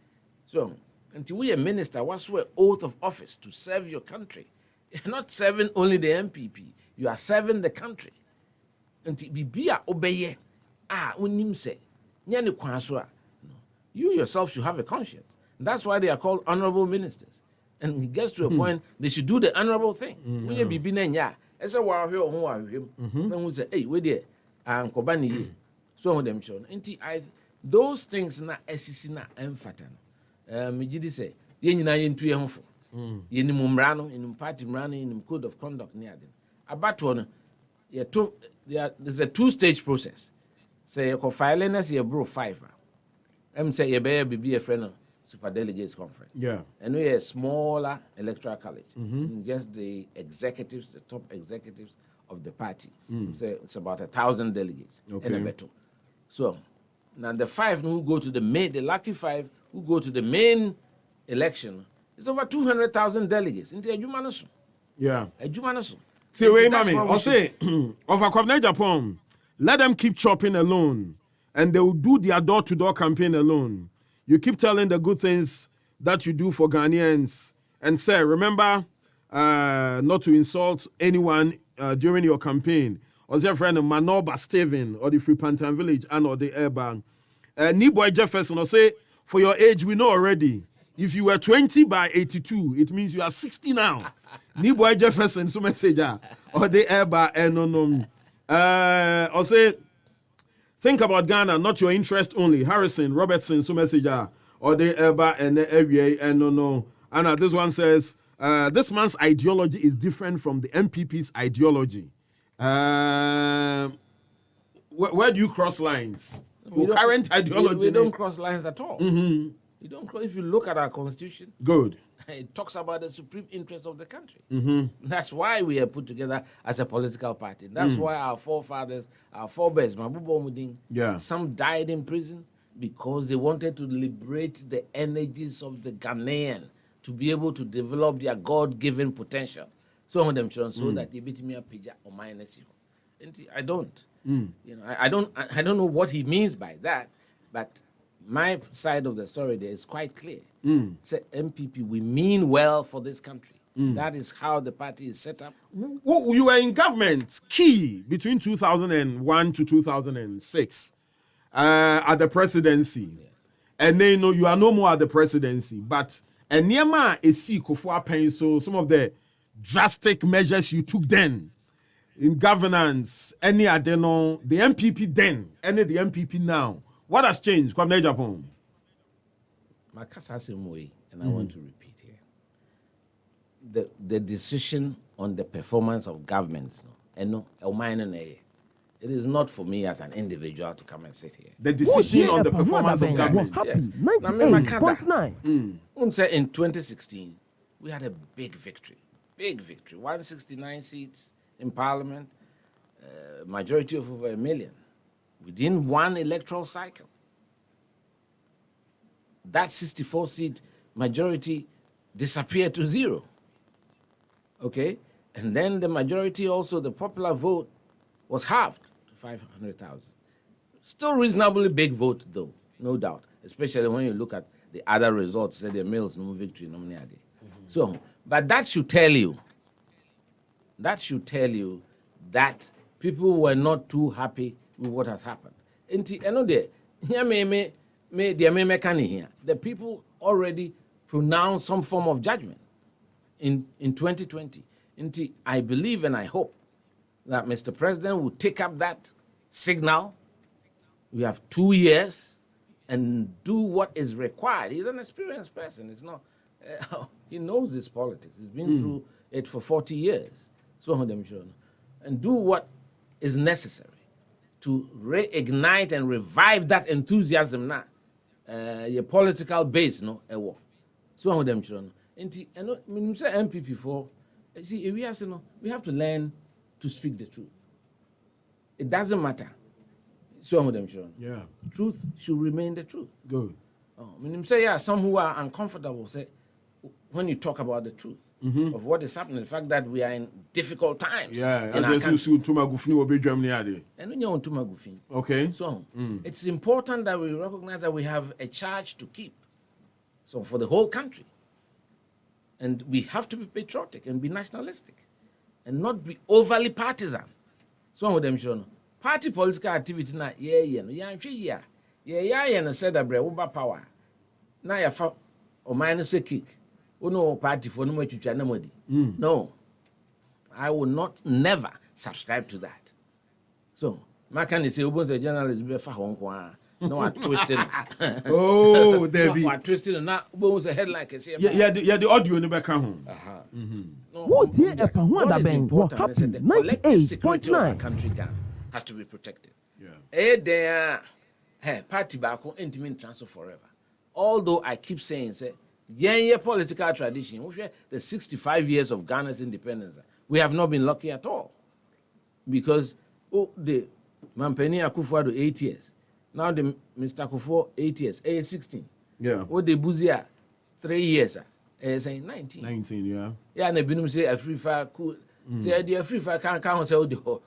So until we a minister was swear oath of office to serve your country. You're not serving only the NPP. You are serving the country. And bibia obeye unim se nyane kwanso a You yourself should have a conscience. And that's why they are called honorable ministers. And it gets to a point they should do the honorable thing. We be binenya. Ese wa hwe ohun wa hwem. Na hu say, "Hey, we there ankoba ni ye." So on them show. Those things na esisi na emfata no. Me gidi say, ye nyina ye ntu ye ho fo. Ye ni mumra no, in party mra no, in code of conduct ni ade. Abato no, there's a two-stage process. Say you file na say bro 5. Say you be a friend of super delegates conference. Yeah. And we are a smaller electoral college. Just the executives, the top executives of the party. So it's about 1,000 delegates. Okay. So now the 5 who go to the lucky 5 who go to the main election, it's over 200,000 delegates. Into a Jumanasu. Yeah. A Jumanasu. See, wait, mommy. I'll say, of Kwabena Agyepong, let them keep chopping alone, and they will do their door-to-door campaign alone. You keep telling the good things that you do for Ghanaians, and say, remember not to insult anyone during your campaign. Or your friend Manoba Steven or the Free Pantan Village and or the Airban. Niboy Jefferson, or say, for your age, we know already. If you were 20 by 82, it means you are 60 now. Niboy Jefferson, so message or the Airban and or say, think about Ghana, not your interest only. Harrison, Robertson, so message or the Airban and the area and no. And this one says, this man's ideology is different from the NPP's ideology. Where do you cross lines? Current ideology. We don't cross lines at all. You don't cross. If you look at our constitution, good. It talks about the supreme interest of the country. That's why we are put together as a political party. That's why our forefathers, our forebears, some died in prison because they wanted to liberate the energies of the Ghanaian to be able to develop their God-given potential. So on them children, so that they beat me a pija or minus you. I don't. You know, I don't know what he means by that, but my side of the story there is quite clear. Say MPP, we mean well for this country. That is how the party is set up. You were in government key between 2001 to 2006 at the presidency. And then you are no more at the presidency. But Niema Esi Kofua Pen, so some of the drastic measures you took then in governance, any adeno, the MPP then, any the MPP now. What has changed? Kwabena Agyepong. My case has a way, and I want to repeat here. The decision on the performance of governments, it is not for me as an individual to come and sit here. The decision on the performance of government. Yes. 98.9. In 2016, we had a big victory. 169 seats in parliament, majority of over 1 million. Within one electoral cycle. That 64-seat majority disappeared to 0. Okay? And then the majority also, the popular vote, was halved to 500,000. Still reasonably big vote, though, no doubt. Especially when you look at the other results, say the males no victory, no money. So, but that should tell you that people were not too happy with what has happened. The people already pronounced some form of judgment in 2020. I believe and I hope that Mr. President will take up that signal. We have 2 years and do what is required. He's an experienced person. It's not. He knows his politics. He's been through it for 40 years. So and do what is necessary to reignite and revive that enthusiasm now. Your political base, no, so on them children. And you say MPP for, see, we have to learn to speak the truth. It doesn't matter. So on them children. Yeah. Truth should remain the truth. Good. You say, some who are uncomfortable say, when you talk about the truth of what is happening, the fact that we are in difficult times. Yeah, in our country. Okay. So it's important that we recognize that we have a charge to keep. So for the whole country. And we have to be patriotic and be nationalistic and not be overly partisan. So with them, party political activity, Yeah, and said that Uber power. Now you found or minus a kick. Oh no, party for no much anybody. No, I will not never subscribe to that. So, my can say, a journalist be for Hong Kong. No, I twisted. Oh, there be. I twisted and not bones a head like I say. Yeah, the audio never come home. What year a Pahwanda Ben will happy 98.9 country has to be protected. Yeah. There, party back intimate transfer forever. Although I keep saying, say, yeah, political tradition, the 65 years of Ghana's independence, we have not been lucky at all. Because the Mampeni Akufo-Addo 8 years. Now the Mr. Akufo 8 years, 16. Yeah. The Buzia 3 years, saying 19. 19, yeah. Yeah, and Binum say a free fire cool. Say the free fire can't count say UP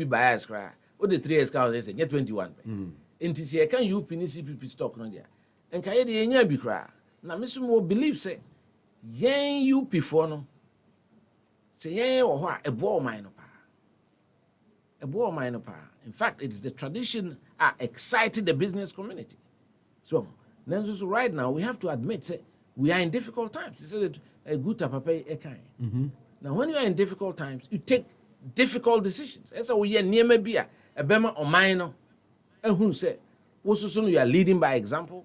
bias cry. The 3 years count say 21. Inti say can UP ni CPP stock no there. And can ye the nya bi cry. Na me so believe say yen UP for no. Say yen wo ho a ebo man no pa. Ebo man no pa. In fact, it is the tradition excited the business community. So, right now we have to admit say we are in difficult times. He said a good papa kind. Now, when you are in difficult times, you take difficult decisions. That's how we are near maybe a bema or minor. And who said, you are leading by example,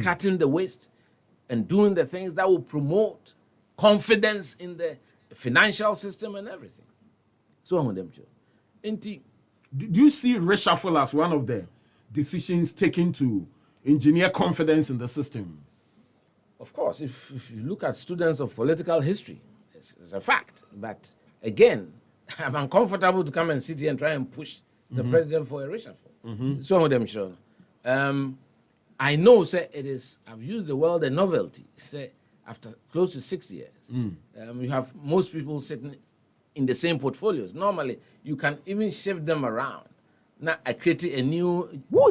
cutting the waste, and doing the things that will promote confidence in the financial system and everything. So, on them, do you see reshuffle as one of the decisions taken to engineer confidence in the system? Of course, if you look at students of political history, it's a fact. But again, I'm uncomfortable to come and sit here and try and push the president for a reshuffle. Some of them sure. I know, say it is. I've used the word a novelty. Say after close to 6 years, you have most people sitting in the same portfolios. Normally, you can even shift them around. Now, I created a new, a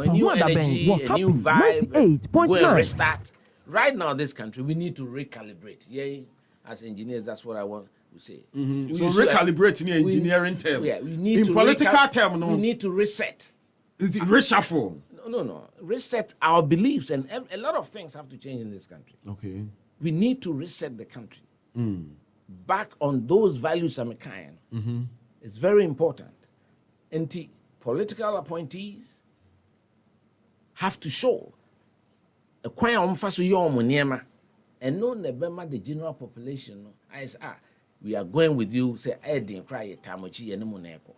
new energy, a new vibe, go and restart. Right now, this country, we need to recalibrate. Yeah, as engineers, that's what I want to say. So recalibrating the engineering term. Yeah, we need in to political term, no. We need to reset. Is it reshuffle? No. Reset our beliefs, and a lot of things have to change in this country. Okay. We need to reset the country back on those values I'm kind. It's very important. And political appointees have to show a quite and no nebema the general population. I say, we are going with you. Say, I didn't cry tamochi and moneko.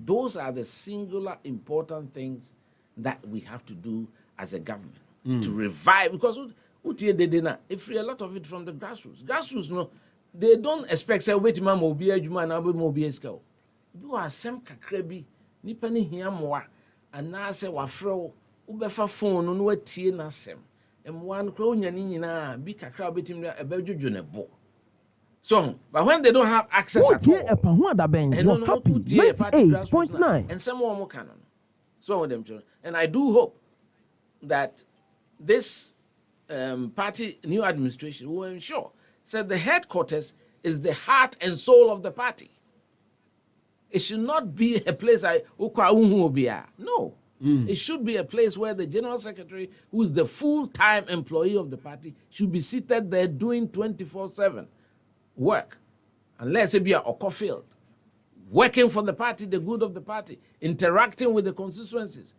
Those are the singular important things that we have to do as a government to revive. Because if a lot of it from the grassroots, no, they don't expect say wait man will be a human and will be a scale. Do are some kakrebi nipa ni hia moa ana se wafrɛ ubefa phone no watie na sem one kro nya ni nyina bi kakra betim ebedwodwo ne bo. So but when they don't have access at all, happy 98.9 and some more canon. So with them children, and I do hope that this party new administration will ensure that the headquarters is the heart and soul of the party. It should not be a place no. It should be a place where the general secretary, who is the full-time employee of the party, should be seated there doing 24/7 work, unless it be a field, working for the party, the good of the party, interacting with the constituencies.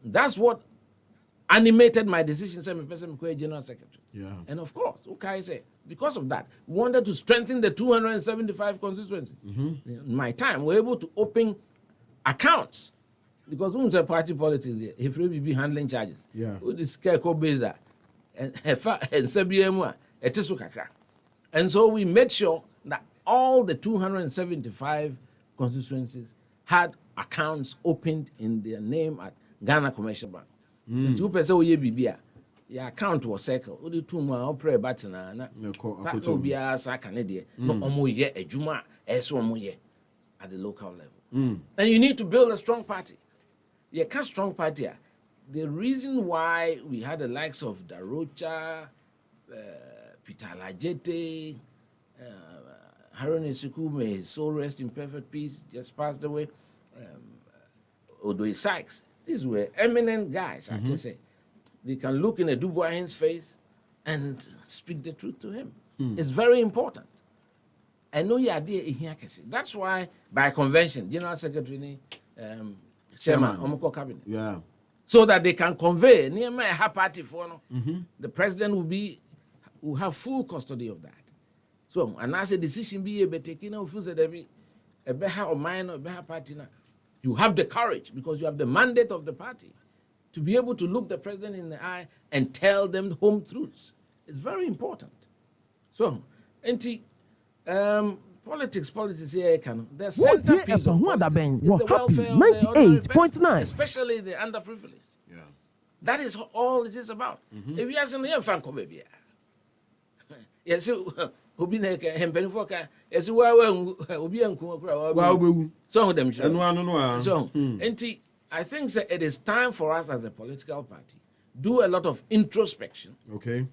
That's what animated my decision, say, general secretary. Yeah. And of course, because of that, we wanted to strengthen the 275 constituencies. In my time, we were able to open accounts. Because when the party politics, if we be handling charges, with the scarecrow baser and Sabiemwa, and so we made sure that all the 275 constituencies had accounts opened in their name at Ghana Commercial Bank. The 2% your account was circle. Only 2 months pray button na be as a Canadian. No omoye ejuma esomoye at the local level. And you need to build a strong party. You can't strong party. The reason why we had the likes of Darocha, Peter Lajete, Harun Isuku, may his soul rest in perfect peace, just passed away, Odoy Sykes, These were eminent guys, I just say. They can look in a Dubois face and speak the truth to him. It's very important. I know your idea here. That's why, by convention, General Secretary, Chairman, Omoko Cabinet. Yeah. So that they can convey near my party for the president will have full custody of that. So, and as a decision be taken, a better or mine or better party now. You have the courage because you have the mandate of the party to be able to look the president in the eye and tell them the home truths. It's very important. So, politics here can. The centerpiece of politics is the welfare of the ordinary person, especially the underprivileged. Yeah. That is all it is about. If you ask me, fan come baby. Yes, obi na ke hempenfo ka yes wa obi anku akura wa bewu. So them So, I think that it is time for us as a political party do a lot of introspection. Okay.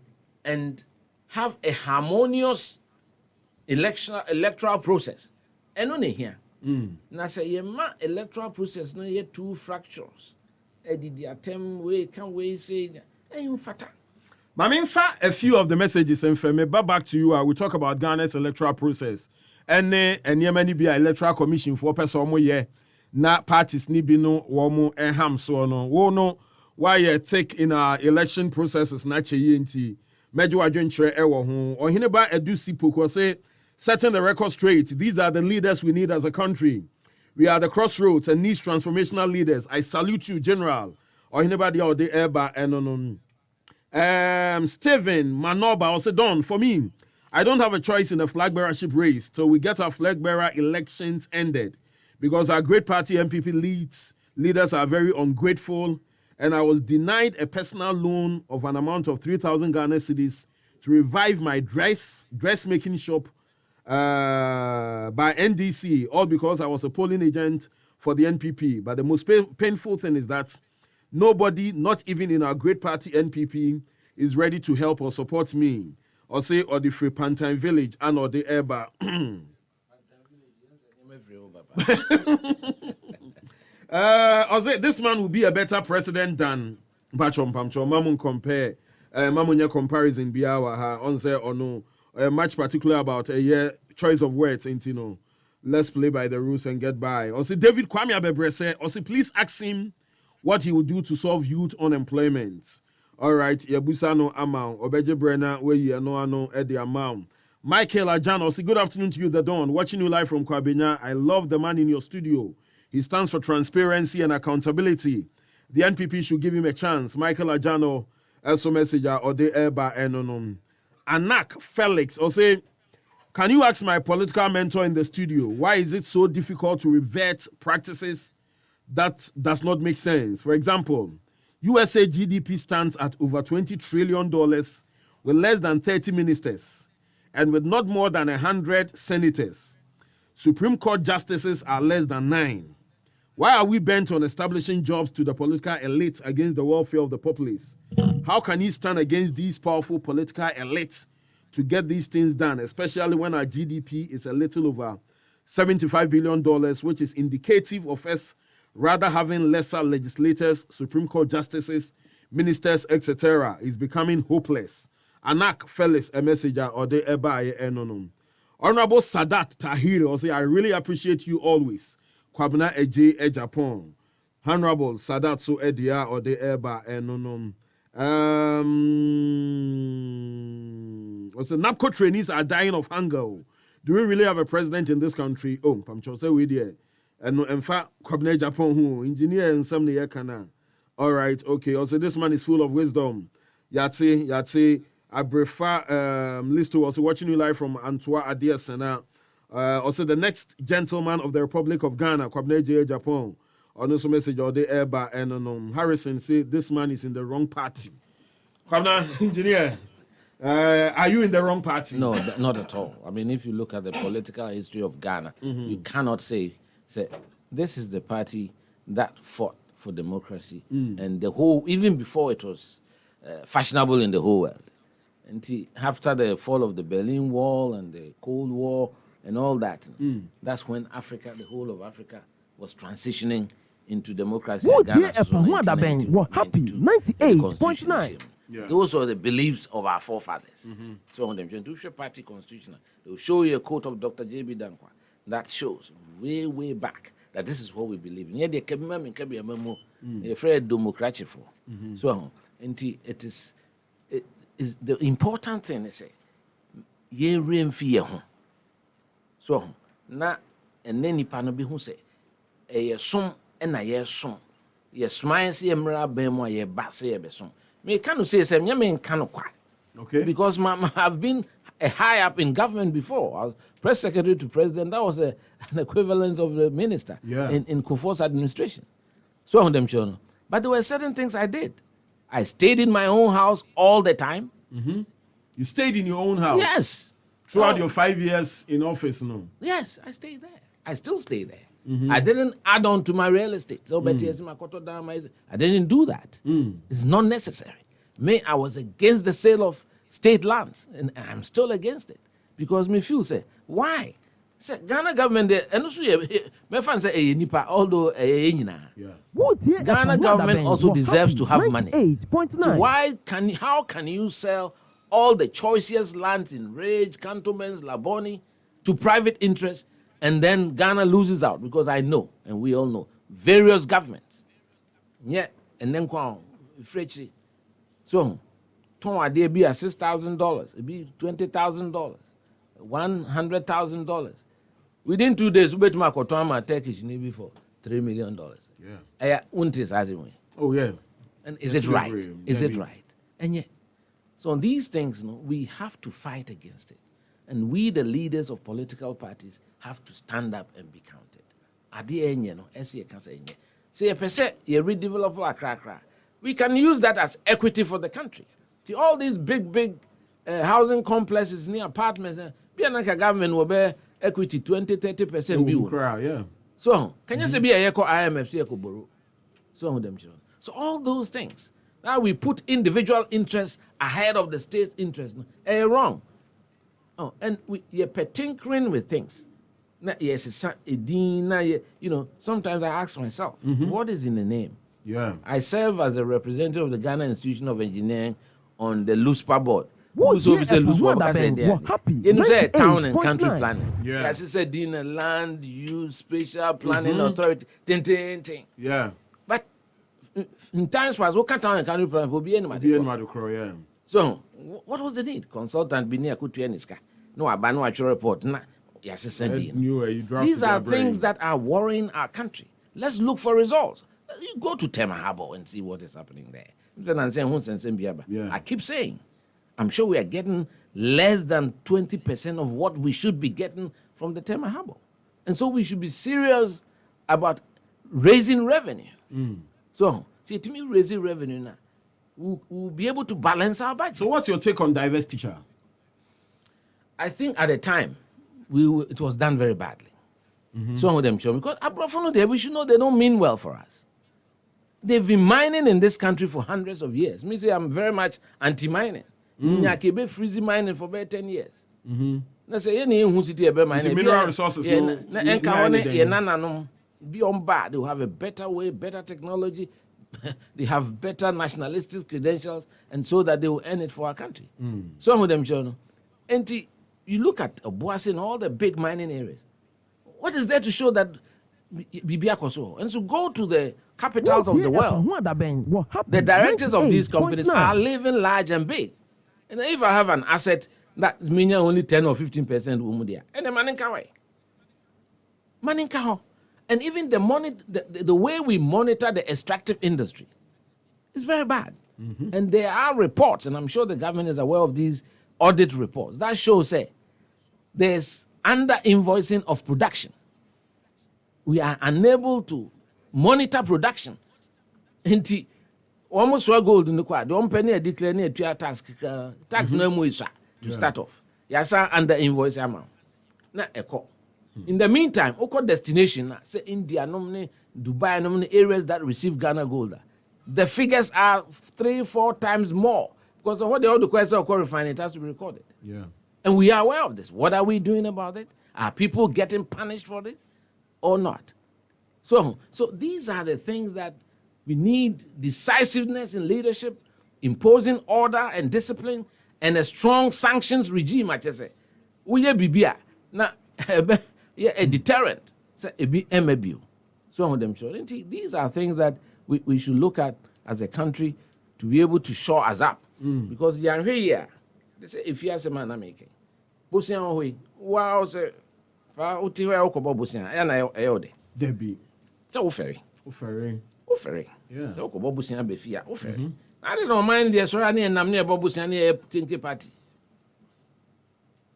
And have a harmonious electoral process. And only here. Now say yema electoral process no ye two fractures. The attempt we can we say fata. Maminfa a few of the messages and back to you. We talk about Ghana's electoral process. And yemani be electoral commission for person ye na parties ni bi no womo eham so no. Wo no why you take in our election processes na cheye nti. Mejo adwentre ewo ho. Ohine ba edu sipo say setting the record straight. These are the leaders we need as a country. We are the crossroads and these transformational leaders. I salute you, General. Ohine ba dia ode eba enono. Stephen Manoba also done for me. I don't have a choice in the flag bearership race till we get our flag bearer elections ended because our great party NPP leaders are very ungrateful, and I was denied a personal loan of an amount of 3,000 Ghana cedis to revive my dressmaking shop by NDC, all because I was a polling agent for the NPP. But the most painful thing is that nobody, not even in our great party NPP, is ready to help or support me. Or say, or the Free Pantine Village and or the Eba. Or say, this man will be a better president than Bachom Pamcho. Mamun compare. Mamunya comparison biawa ha. On say or no. Much particular about a year choice of words, ain't you know. Let's play by the rules and get by. Or say, David Kwame Agyepong say, or say, please ask him what he will do to solve youth unemployment. All right, Yabusano amount, Obeje Brenna, where you know at the amount. Michael Ajano, say good afternoon to you, The Dawn. Watching you live from Kwabena. I love the man in your studio. He stands for transparency and accountability. The NPP should give him a chance. Michael Ajano, also messenger, or the Eba Enonom. Anak Felix, or say, can you ask my political mentor in the studio, why is it so difficult to revert practices that does not make sense? For example, USA GDP stands at over $20 trillion with less than 30 ministers and with not more than 100 senators. Supreme Court justices are less than 9. Why are we bent on establishing jobs to the political elite against the welfare of the populace? How can you stand against these powerful political elites to get these things done, especially when our GDP is a little over $75 billion, which is indicative of us rather having lesser legislators, Supreme Court justices, ministers, etc. is becoming hopeless. Anak Felix, a messenger, or the Ebaye Enonom. Honorable Sadat Tahir, or say, I really appreciate you always. Kwabena Agyepong. Honorable Sadat So Edia, or the Eba Enonom. Also, NAPCO trainees are dying of hunger. Do we really have a president in this country? Oh, Pamcho, say we did. And in fact, Kwabena Agyepong, who engineer and some kana. All right, okay. Also, this man is full of wisdom. Yatsi, I prefer list to also watching you live from Antoine Adia Sena. Also, the next gentleman of the Republic of Ghana, Kwabena Agyepong. Also, message or the Eba and Harrison say this man is in the wrong party. Kwabena, engineer. Are you in the wrong party? No, not at all. I mean, if you look at the political history of Ghana, you cannot say this is the party that fought for democracy and the whole, even before it was fashionable in the whole world. And after the fall of the Berlin Wall and the Cold War and all that, that's when Africa, the whole of Africa, was transitioning into democracy. Who Ghana dear Epa Daben were happy 98.9. Yeah. Those are the beliefs of our forefathers. So on them, the party constitutional, they will show you a quote of Dr. J.B. Dankwa that shows way back that this is what we believe in. Yeah, they can be a memo, a fair democratic for. So, it is the important thing is say, ye rain fear. So, na and then nipa be who say, a sum and a yes sum. Yes, mine see a mera bemo, ye bassy a besom. Me can say, say, me can quite. Okay. Because I've been a high up in government before. I was press secretary to president. That was an equivalent of the minister in Kufuor's administration. So on them, sure. But there were certain things I did. I stayed in my own house all the time. You stayed in your own house? Yes. Throughout your 5 years in office, no? Yes, I stayed there. I still stay there. I didn't add on to my real estate. So, I didn't do that. It's not necessary. Me, I was against the sale of state lands, and I'm still against it because me feel say why? Say Ghana government and also me fan say nipa although Ghana government also deserves to have money. So how can you sell all the choicest lands in Rage, Cantonments, Laboni to private interests, and then Ghana loses out? Because I know, and we all know, various governments. Yeah, and then Frechi. So, there be a $6,000, it be $20,000, $100,000. Within 2 days, we bet my Kotoma Turkish Navy for $3 million. Yeah. Oh, yeah. And is it right? Is it right? And yet, so on these things, we have to fight against it. And we, the leaders of political parties, have to stand up and be counted. Say a percent, you redevelop Accra. We can use that as equity for the country. See, all these big housing complexes near apartments, be a government will bear equity 20-30% view. Yeah. So, can you say be a eco IMF, see eco borrow? So all those things. Now we put individual interests ahead of the state's interest. Wrong. Oh, and you're tinkering with things. Yes, sometimes I ask myself, what is in the name? Yeah. I serve as a representative of the Ghana Institution of Engineering on the LUSPA board. Who's say town and country planning. Yeah. Yes, it's a land use spatial planning authority. Yeah. But in times past, what can town and country planning will be anybody? Yeah. So, what was the need? Consultant be near Kutueniska. No, I ban no actual report. Yes, these are things that are worrying our country. Let's look for results. You go to Tema Harbour and see what is happening there. Yeah. I keep saying, I'm sure we are getting less than 20% of what we should be getting from the Tema Harbour. And so we should be serious about raising revenue. So, see, to me, raising revenue now, we'll be able to balance our budget. So what's your take on divestiture? I think at the time, it was done very badly. Some of them show because we should know they don't mean well for us. They've been mining in this country for hundreds of years. Me say I'm very much anti-mining. Nyakebe freezy mining for about 10 years. Na say who city mining mineral resources be on bad. They have a better way, better technology. They have better nationalistic credentials, and so that they will earn it for our country. Some of them show. And you look at Obuasi and all the big mining areas. What is there to show that Bibiakoso? And so go to the capitals of the world. The directors of these companies are living large and big. And if I have an asset that means only 10 or 15%, and the money kaho. And even the way we monitor the extractive industry is very bad. And there are reports, and I'm sure the government is aware of these audit reports, that show there's under-invoicing of production. We are unable to monitor production. And almost gold in the quad. Don't penny a declare near tax no more to start off. Yes, under-invoice amount. Not echo. In the meantime, Oko destination, say India, nominate Dubai, nominate areas that receive Ghana gold. The figures are 3-4 times more because of what the question of refining, it has to be recorded. Yeah. And we are aware of this. What are we doing about it? Are people getting punished for this or not? So these are the things that we need: decisiveness in leadership, imposing order and discipline, and a strong sanctions regime. I just say, we bibia na a deterrent. Say ebi emabio. So them sure. These are things that we should look at as a country to be able to shore us up. Because young here, they say if you are a man making, Busian away. Wow, say, uti where okobo Busian, and I ode. Debbie. So ferry. Ferry. Yeah. So okobo Busian be fear. Ferry. I don't mind the Sorani and Namne Bobusian near Kinky Party.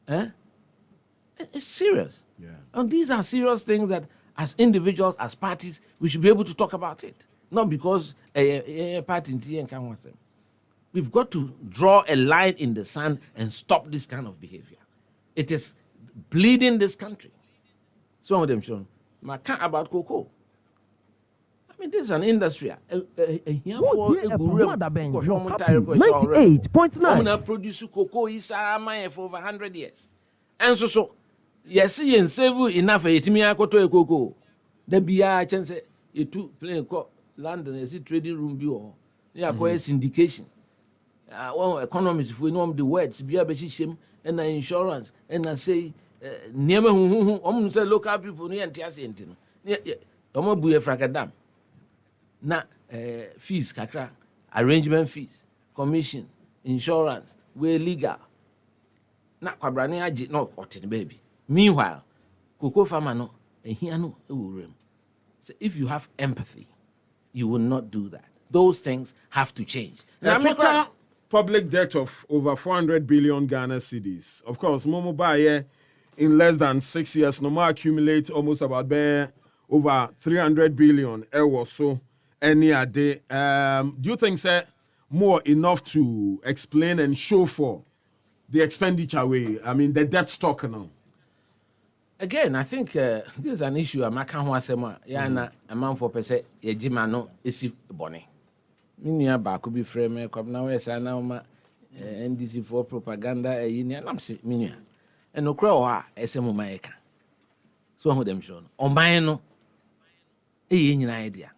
It's serious. Yeah. And these are serious things that, as individuals, as parties, we should be able to talk about it. Not because a party in TN can want them. We've got to draw a line in the sand and stop this kind of behavior. It is bleeding this country. Some of them show. I can't about cocoa. I mean, this is an industry. 98.9. Produce cocoa is for over 100 years. And so, yes, and save enough. It me a cocoa. The BI chance you two playing London is trading room view. Yeah, syndication. One economists, if we know the words, be a shame and insurance, and I say, near me, say local people near Tiasin. Omo buye fracadam. Na fees kakra, arrangement fees, commission, insurance, we legal. Na Kwabena Agyepong no otin baby. Meanwhile, cocoa farmer no here no so if you have empathy, you will not do that. Those things have to change. The total public debt of over 400 billion Ghana cedis. Of course, Momo Baye in less than 6 years, no more accumulate almost about over 300 billion or so any a day. Do you think, sir, more enough to explain and show for the expenditure way? I mean, the debt stock now. Again, I think this is an issue. I'm not going to say yana amount for percent. Yejima no isi boni. Minya ba could be frame. Kwabena Agyepong NDC for propaganda. Yini anam si minya. And no crowd ha esemu maeka. So who them show. Ombaye no. Yini na idea.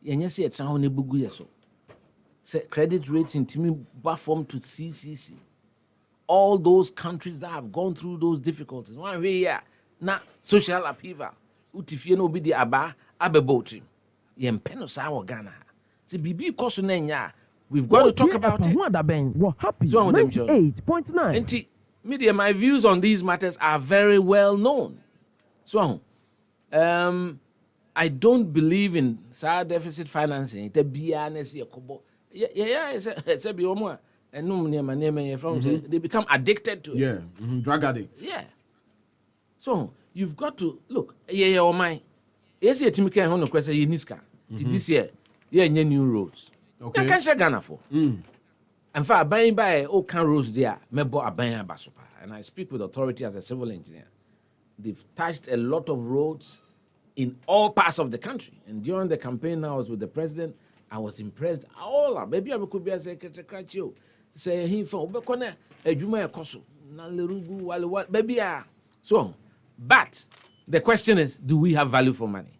Yenye si etra ho ne bugu yeso. Say credit rating timi form to CCC. All those countries that have gone through those difficulties. One way here. Na social upheaval. Utifie no bi di aba abebotrim. Yempeno sa wo Ghana. See bibi koso na nya. We've got to talk about it. We're happy. 98.9. Media, my views on these matters are very well known. So I don't believe in deficit financing. It be honest, it's a bioma. And no from they become addicted to it. Yeah, drug addicts. Yeah. So you've got to look. Oh my. Yes, you Timika and Hono Cressa Yiniska. This year, new roads. Okay. I can't share Ghana for. In fact, buying by all kind of roads there, mebo abaya basupa. And I speak with authority as a civil engineer. They've touched a lot of roads in all parts of the country. And during the campaign I was with the president, I was impressed. All maybe I could be a secretary. Say he for Obekone, a Juma Koso, Nalerugu, Wale, baby. So, but the question is, do we have value for money?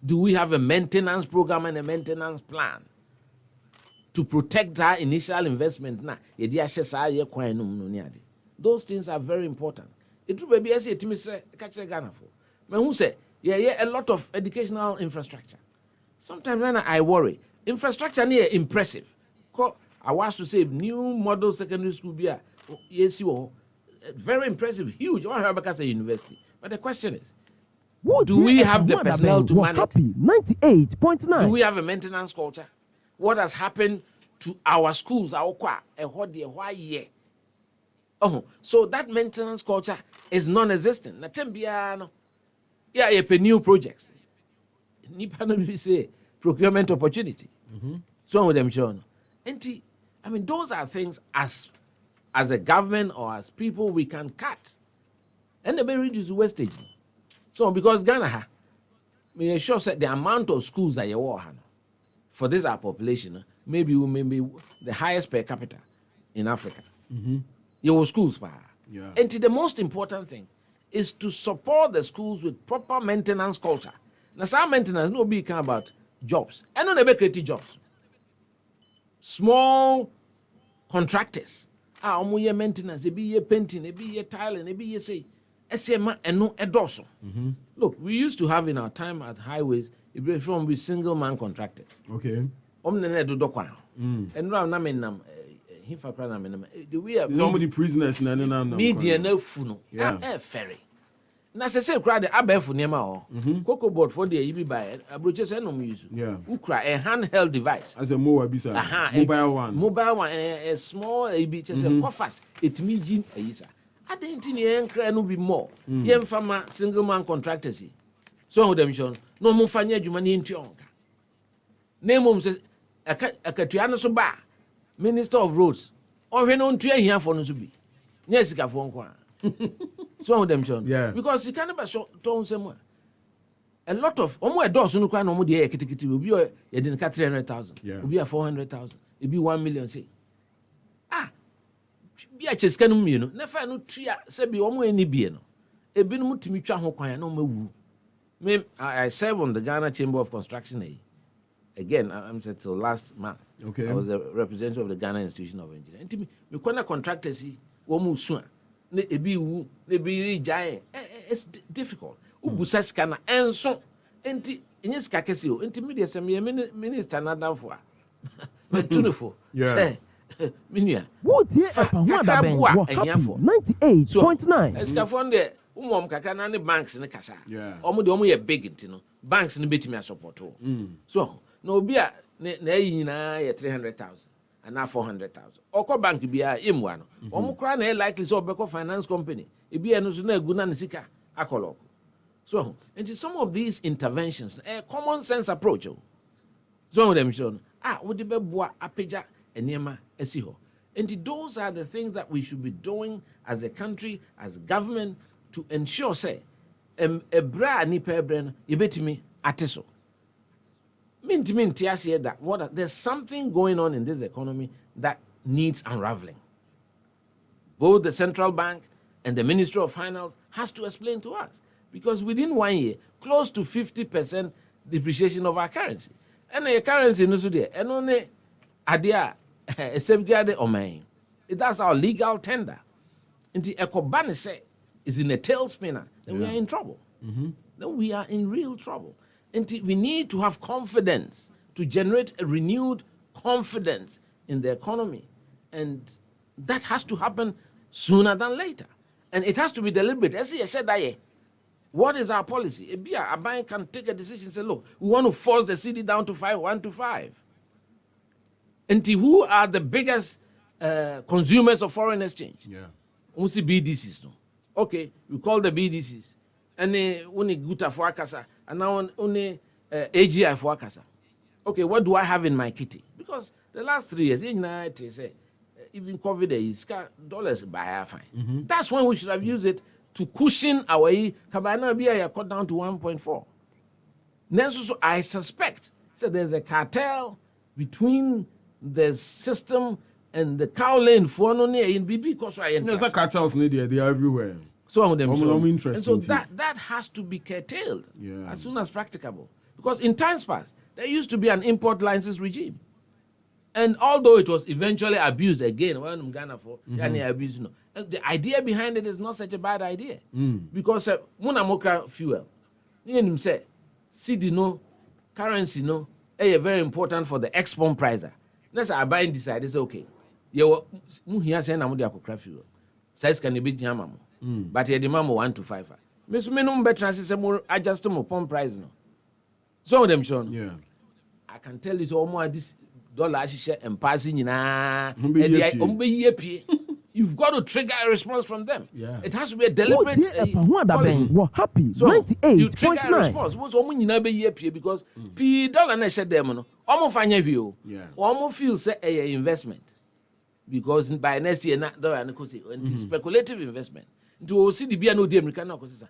Do we have a maintenance program and a maintenance plan to protect our initial investment? Those things are very important. It will be a Ghana for. But who say, a lot of educational infrastructure. Sometimes when I worry, infrastructure near impressive. I was to say new model secondary school be very impressive, huge. I want to a university. But the question is, do we have the personnel to manage? 98.9. Do we have a maintenance culture? What has happened to our schools? So that maintenance culture is non-existent. Yeah, a new projects. We say procurement opportunity. So with them shown. I mean, those are things as a government or as people we can cut. And they may reduce wastage. So because Ghana, may sure that the amount of schools that you have for this our population, maybe we may be the highest per capita in Africa. Your schools, yeah. And the most important thing is to support the schools with proper maintenance culture. Now, some maintenance no be can about jobs. And no never create jobs. Small contractors. Omo ye maintenance, e be ye painting, e be ye tiling, e be ye say. SMA and no edoso. Look, we used to have in our time at highways, it be from with single man contractors. Okay. Nene do dokwa. And now na menam hifa pra na menam. The way somebody prisoners na na. Media no funo. Yeah. Ferry. Na se kra de abefu niema ho. Cocoa board for the yibi buy abroche se no use. Yeah. Ukra a handheld device. As a mowa bisa. Mobile one. A small a just a fast. It me gin ayisa. Adenti ni enkra no be more. Yem fama single man contractors. So them shon no mo fanya adwuma ni entuonka. Na mom se akatua no so ba Minister of Roads. Ohwe no ntua hia for no so bi. Nya sika for nko a. So them shon. Yeah. Because you can never show ton sem a lot of omo edos no kwa no mo de kitikiti obi ye de 300,000. Obi 400,000. E be 1 million say. Bia cheska no mienu na fa no tua se bi omo eni bie no e bi no mutimi twa ho kwan na o mawu me I serve on the Ghana Chamber of Construction again I'm said till last month. Okay. I was a representative of the Ghana Institution of Engineering. Ntimi me kwana contractors wo mu su a na e bi wu na bi rijai it's difficult ubusa sika na enso enti enye sika kesi o enti me de se me minister na danfo a me tunefo say Minya. What here Kwabena Agyepong 98.9. Escafon de umom kakra na ne banks ne kasa. Omo de omo ye big ntino. Banks ne betimi support o. So, no obi a na ayi nyina ye 300,000 and na 400,000. Oko bank bia emwa no. Omo kra na likely so obeko finance company. E bia no so na agu na ne sika akolok. So, and some of these interventions a common sense approach. So them show wo de beboa apeja enema esiho. And those are the things that we should be doing as a country, as a government, to ensure, say, bra ni pebren, yebetimi ateso. Minti that there's something going on in this economy that needs unraveling. Both the central bank and the Ministry of Finance has to explain to us. Because within 1 year, close to 50% depreciation of our currency. And the currency no so there. And only idea a safeguard on mine. That's our legal tender. And the Kwabena say is in a tailspinner, then we are in trouble. Then we are in real trouble. And we need to have confidence to generate a renewed confidence in the economy. And that has to happen sooner than later. And it has to be deliberate. As I said, what is our policy? A bank can take a decision and say, look, we want to force the city down to 1 to 5. And who are the biggest consumers of foreign exchange? We see BDCs. No? Okay, we call the BDCs. And only Guta for Akasa, and now only AGI for Akasa. Okay, what do I have in my kitty? Because the last 3 years, even COVID is dollars by fine. That's when we should have used it to cushion our Kwabena Agyepong cut down to 1.4. Then so I suspect there's a cartel between the system and the cow lane for no near in BB because I there's a cartels needed, they are everywhere. So them and so that has to be curtailed as soon as practicable. Because in times past, there used to be an import license regime. And although it was eventually abused again, when Ghana for abuse, no, the idea behind it is not such a bad idea. Because Munamokra fuel, you say, CD no, currency no, very important for the export price. Let's say I buy and decide, it's okay. You here saying I'm going to fuel. Size can be jamam. But you demand 1 to 5. Miss minimum better more adjustable pump price. No. Some of them shown. I can tell you so more this dollar and passing you've got to trigger a response from them. It has to be a deliberate policy. Happy. So you trigger a response. Because P dollar na share them no. Omo fanya view. Omo feel say a investment. Because by next year na dollar na say speculative investment. To see the bia no dey American na ko say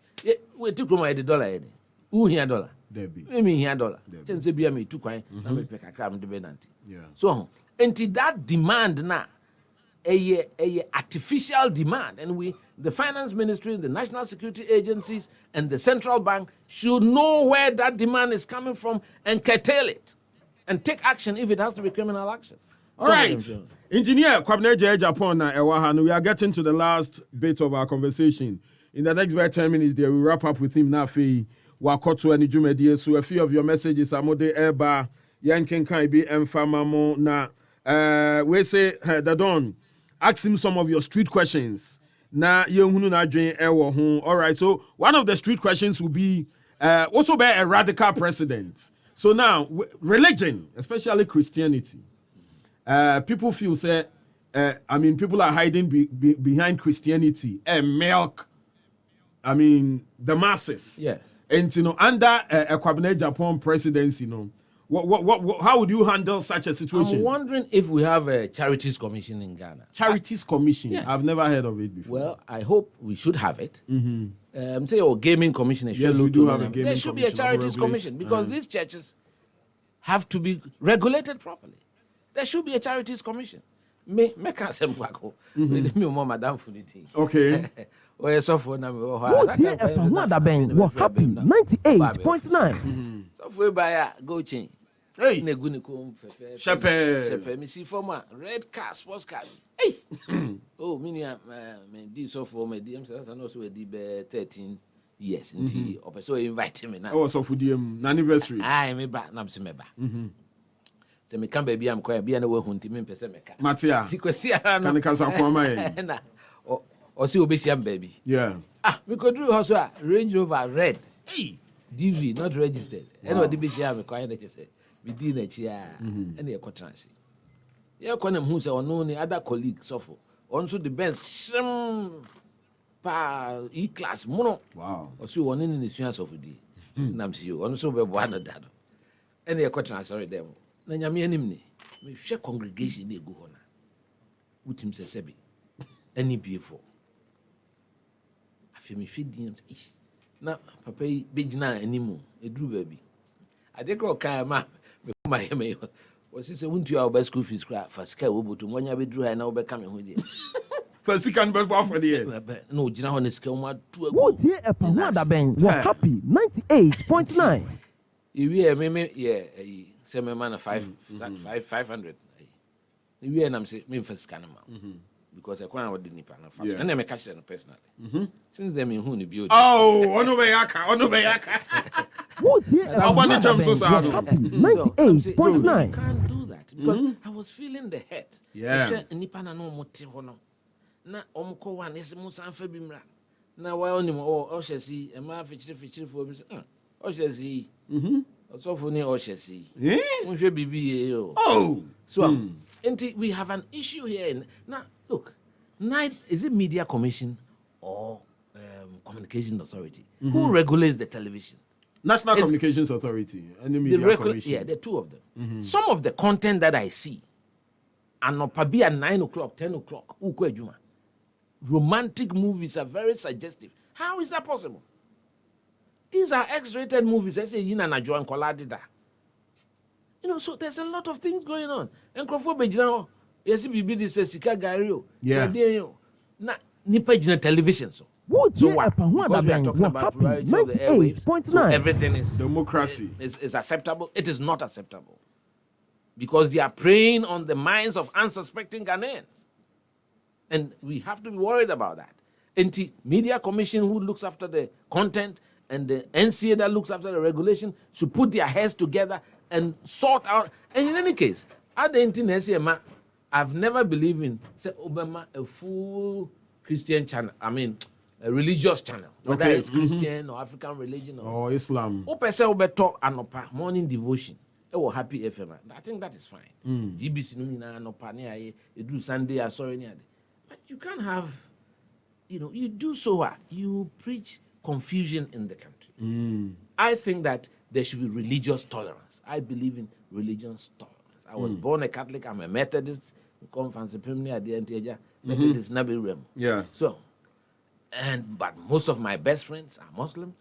we take from the dollar head. Who here dollar? Me here dollar. Chen say bia me tu kwan na me pe kakra me de benanti. So until that demand na a artificial demand, and the finance ministry, the national security agencies, and the central bank should know where that demand is coming from and curtail it and take action if it has to be criminal action. All right. Engineer Kwabena Agyepong, we are getting to the last bit of our conversation. In the next about 10 minutes, there we wrap up with him. Nafi Wakoto and Jumedie. So a few of your messages are Mode Eba, Yankin Kaibi, and Famamo. Na we say the Don. Ask him some of your street questions. Na Yehunu na Jane Ewo. All right. So one of the street questions will be also be a radical president. So now religion, especially Christianity. People feel say, people are hiding behind Christianity and milk. The masses. Yes. And under a Kwabena Agyepong presidency, what how would you handle such a situation? I'm wondering if we have a charities commission in Ghana. Charities commission. Yes. I've never heard of it before. Well, I hope we should have it. Say a gaming commission. Yes, we do have a gaming There should be a charities commission because these churches have to be regulated properly. There should be a charities commission. Me can't say me madam funity. Okay. We're happy 98.9. So for buy go change. Hey. Shepe. Me see former red car, sports car. Hey. Oh, me do so for me DM so no so we 13 years until so invite me now. Oh, so for DM anniversary. Aye, me ba na me ba. Se me kan baby am kwa bia na we hunti me pese me ka. Matia. Sikwesi ara Kan ka sa kwa mai. Na o si obesi am baby. Yeah. Me could do also a Range Rover red. Hey, DV not registered. And what DB share me kwa na say. We di na chia and e ko trans. Ye ko na hu say ono ni other colleague suffer. Also the Benz shrim pa E-class mono. Wow. O si one ni sua suffer di. Nam si o ono so be bo na da no. And e ko trans sorry dem. Na nyame anim ni me hwe congregation na egu ho na wutim sesebi ani biefo afi me hwe din na papa yi begina animu eduru ba bi ade ko kan ma me kuma he me o si se wuntu a oba school fees kra fa sika wo botu monya beduru ha na wo be ka me ho die fa sika no be for the no gina ho na sika mo atu agu What here a we're happy 98.9. Iwi me say me man 500. We and I'm say me first scan because I can't with the nipa na fast. And me catch them personally. Since them in who ni build. Oh, ono be yaka. What here I want to jump so sad. 98.9. You can't do that because I was feeling the hurt. Yeah. Nipa na no moti ho no. Na omko wan ese musa anfa bi mra. Na wa onim o hwesi e ma fichiri fo bi. O hwesi. So funny or Chessy. Oh. So we have an issue here. Now, look, is it Media Commission or Communications Authority? Who regulates the television? National Communications Authority and the Media Commission. Yeah, the two of them. Some of the content that I see, and probably at 9 o'clock, 10 o'clock, romantic movies are very suggestive. How is that possible? These are X-rated movies. I say, so there's a lot of things going on. And Crawford yes, BB says Sika Gario. Yeah. Na nipa jina television so. So what? Because we are talking about plurality of the airwaves. So everything is democracy. Is acceptable. It is not acceptable. Because they are preying on the minds of unsuspecting Ghanaians. And we have to be worried about that. Media Commission, who looks after the content, and the NCA that looks after the regulation should put their heads together and sort out. And in any case, at the NCA, I've never believed in say Obama a full Christian channel. I mean, a religious channel, whether it's Christian or African religion or Islam. Anopa morning devotion. Or happy FMR. I think that is fine. GBC anopa do Sunday. But you can't have, you do so. You preach confusion in the country. I think that there should be religious tolerance. I believe in religious tolerance. I was born a Catholic. I'm a Methodist. Methodist Nabi. Yeah. So, but most of my best friends are Muslims.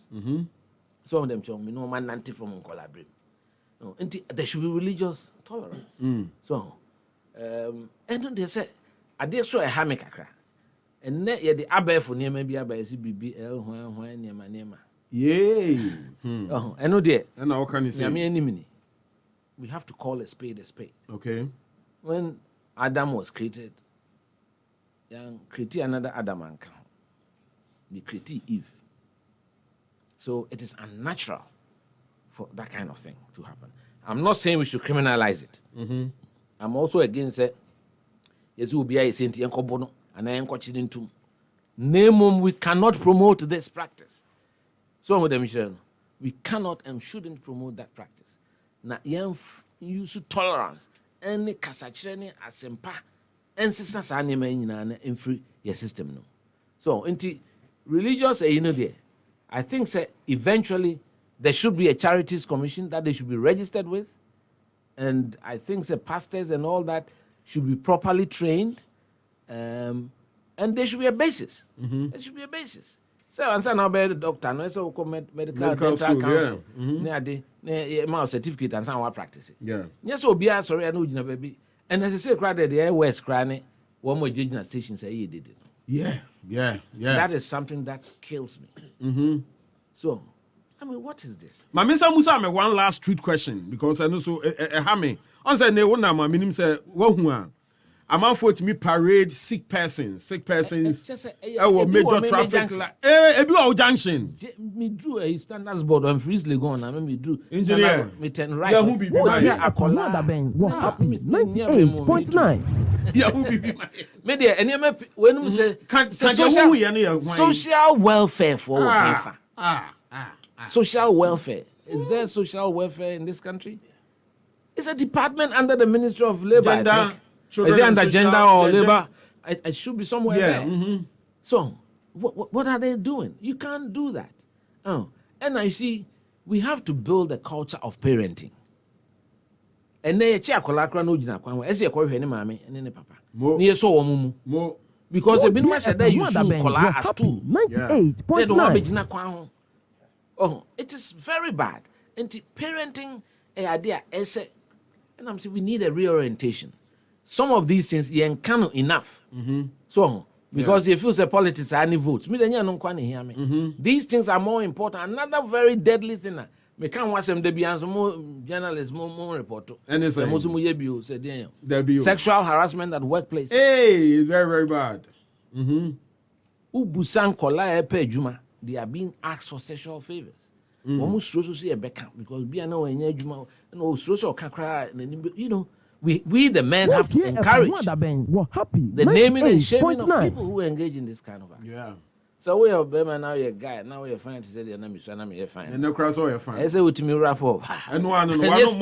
Some of them show me no man nanti from Nkolabrim. No, there should be religious tolerance. So, and then they say ade so e ha me kakra enne ye de abefo niam bi abaesi bibi hwan niam Yay. Eno de And how can you say? We have to call a spade a spade. Okay. When Adam was created, created another Adam and Cow. They created Eve. So it is unnatural for that kind of thing to happen. I'm not saying we should criminalize it. I'm also against it. Yes, we be a saint yankobono and I am name we cannot promote this practice. So with them, we cannot and shouldn't promote that practice. Na use tolerance any kasachene asempa ensisa sa nema nyina na emfiri your system no. So into religious there. I think say eventually there should be a charities commission that they should be registered with, and I think say pastors and all that should be properly trained, and there should be a basis. There should be a basis. So answer now by the doctor, no so medical dental council. My certificate and some practice. Yeah. Yes, so be sorry I know you baby. And as I say crowded the West cranny, one more judging station say he did it. Yeah. That is something that kills me. So, I mean, what is this? Mamisa Musa, me one last street question because I know so hame. On say ne wona ma minim say wo a man for me parade sick persons major traffic like ebi o junction me drew a standards board on freeze legon na me drew engineer me ten right yeah who be Akola Ben what happened 98.9 yeah who be me there any when we say social welfare for social welfare is there social welfare in this country? It's a department under the Ministry of Labor. Gender, is it under gender or labor? It should be somewhere there. So, what are they doing? You can't do that. And I see, we have to build a culture of parenting. And they akola no jina kwan ese e kohwe ne mame ne ne papa. Ne so wo mumu. Because e binu ma sheda you soon kola as two. 98.9. It is very bad. And parenting a idea ese and I'm saying we need a reorientation. Some of these things you cannot enough. So because if you say politics are any votes, me then no kwan hear me. These things are more important. Another very deadly thing. Me can't watch them debians more journalists more report. Sexual harassment at workplace. Hey, it's very, very bad. Ubusan kola epe juma. They are being asked for sexual favors. See a backup because be no you know, we the men have to encourage the naming and shaming of people who engage in this kind of act. Yeah. So we are Bema now you're a guy, now we're fine to say the name is you're fine. And no cross all you're fine. I say with me wrap up. And one opposition.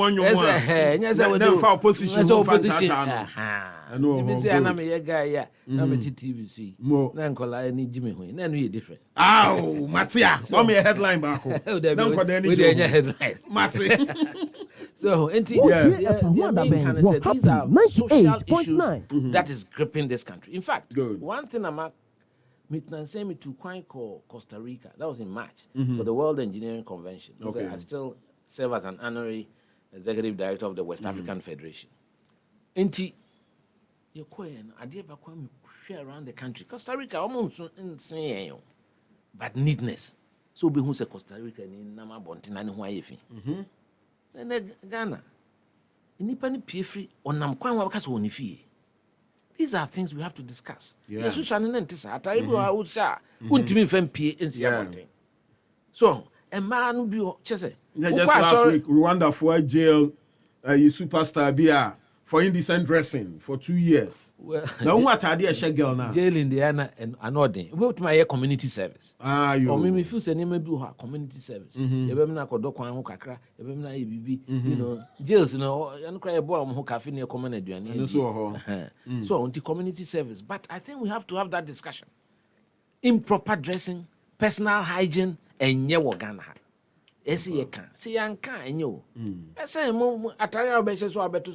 I know. Say I'm a guy, yeah. I'm a TVC. More than call any Jimmy Wayne. Then we different. Oh, Matia. Want me a headline back. Don't call any headline. Matia. So, these are social issues that is gripping this country. In fact, one thing I'm sent me to Costa Rica. That was in March for the World Engineering Convention. Okay. I still serve as an honorary executive director of the West African Federation. Enti, you're quite around the country. Costa Rica almost insane, but neatness. So be who say Costa Rica in Nama Bontina and Hawaii. Then Ghana. In Nipani Piefri on Namkwan Wakas Onifi. These are things we have to discuss. Yes, so a man will be just last week, Rwanda for jail, you superstar beer for indecent dressing for 2 years. Well, now what are they girl now? Jail Indiana and Anodi. We to my community service. You. Or maybe feel say name do her community service. You know, jails, you know, and cry a boy who cafe near common So until community service. But I think we have to have that discussion. Improper dressing, personal hygiene, and Ghana. Yes, you can. See, you can, and you. I say, Ataria Beshes so I bet to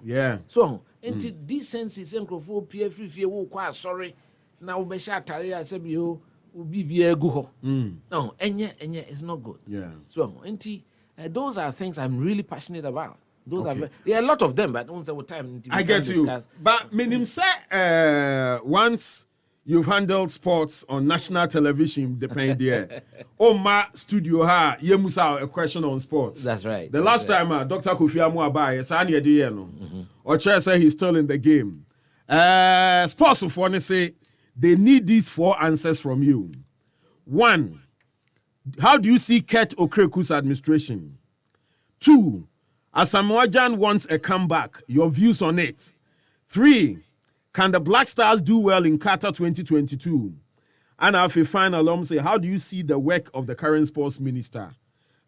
yeah. So, into decency, Senko, Pierre Free, quite sorry. Now, Besha Ataria, said you will be a go. No, and yet, it's not good. Yeah. So, those are things I'm really passionate about. Those are there are a lot of them, but once over time I get you. But meaning say once you've handled sports on national television, depend there. My studio ha yemusa a question on sports. That's right. The last time Dr. Kofi Amuabai sani edi no. Or chair say he's still in the game. Sports of one say they need these 4 answers from you. 1, how do you see Kurt Okreku's administration? 2, Asamoah Gyan wants a comeback. Your views on it. 3, can the Black Stars do well in Qatar 2022? And after final, say, how do you see the work of the current sports minister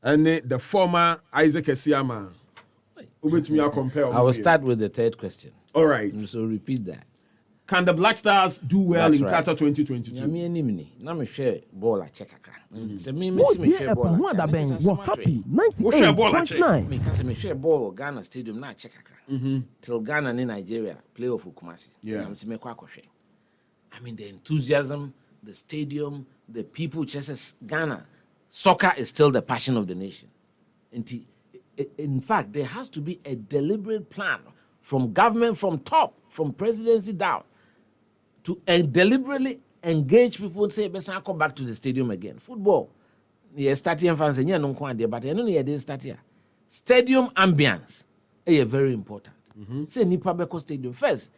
and the former Isaac Esiama? I will start with the third question. All right. So repeat that. Can the Black Stars do well in Qatar 2022? Na me share ball a check akra. Se me share ball. Happy 98.9. Me can me share ball Ghana Stadium na check akra. Till Ghana and Nigeria playoff Kumasi. Yeah. I mean the enthusiasm, the stadium, the people just Ghana. Soccer is still the passion of the nation. In fact, there has to be a deliberate plan from government, from top, from presidency down, to deliberately engage people and say, "Let's come back to the stadium again." Football, stadium fans, but stadium. Stadium ambience is very important. Say Nipa Beko Stadium first.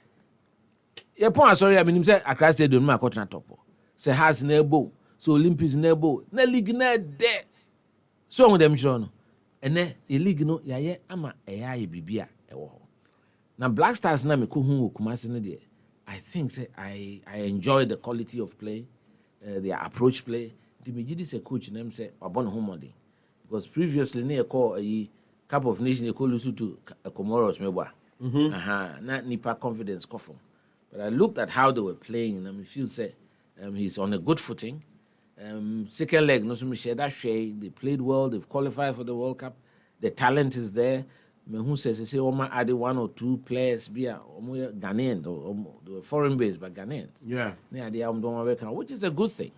Sorry, I mean, say Accra Stadium, ma kotna topo. Say has nebo, so Olympics nebo, na league na de. So on them show no, and then the league no, ama bibia ewo. Now Black Stars na me kuhu Kumasi no there. I think say I enjoy the quality of play, their approach play. The Mijidi say coach name say Wabon Homodi. Because previously near call a Cup of Nations they call Lusu to Comoros Meba. Not Nipa confidence coffin. But I looked at how they were playing and I feel say he's on a good footing. Second leg, no share that share. They played well, they've qualified for the World Cup. The talent is there. Who says say Oma added 1 or 2 players be Ghanaian or foreign based but Ghanaians. Yeah. Which is a good thing.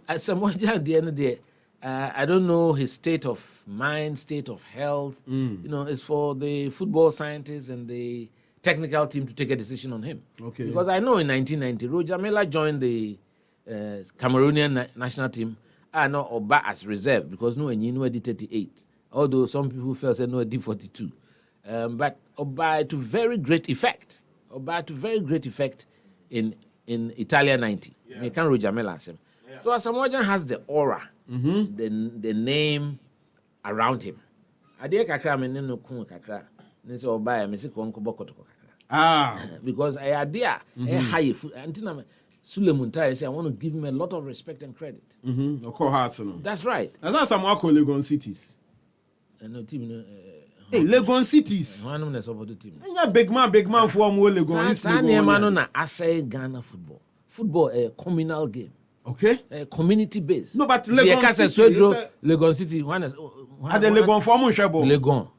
At some point at the end of the day, I don't know his state of mind, state of health. You know, it's for the football scientists and the technical team to take a decision on him. Okay. Because I know in 1990, Roger Miller joined the Cameroonian national team. No Oba as reserve because no one knew 38. Although some people felt say no D42. But Oba to very great effect. In Italia 90. Yeah. Can Roger Miller say. Yeah. So Asamoah Gyan has the aura, the name around him. Adie kakra me no kun kakra. Ne say Oba me say kon ko bokoto kakra. Because I idea high antina Suleiman Tare say I want to give him a lot of respect and credit. That's right. That's how Samoa call Legon cities. No team Legon cities. One of the support team. Big man for Legon. San na asay Ghana football. Football a communal game. Okay. Community based. No, but Legon City. Legon City. One is. The Legon form Shebo.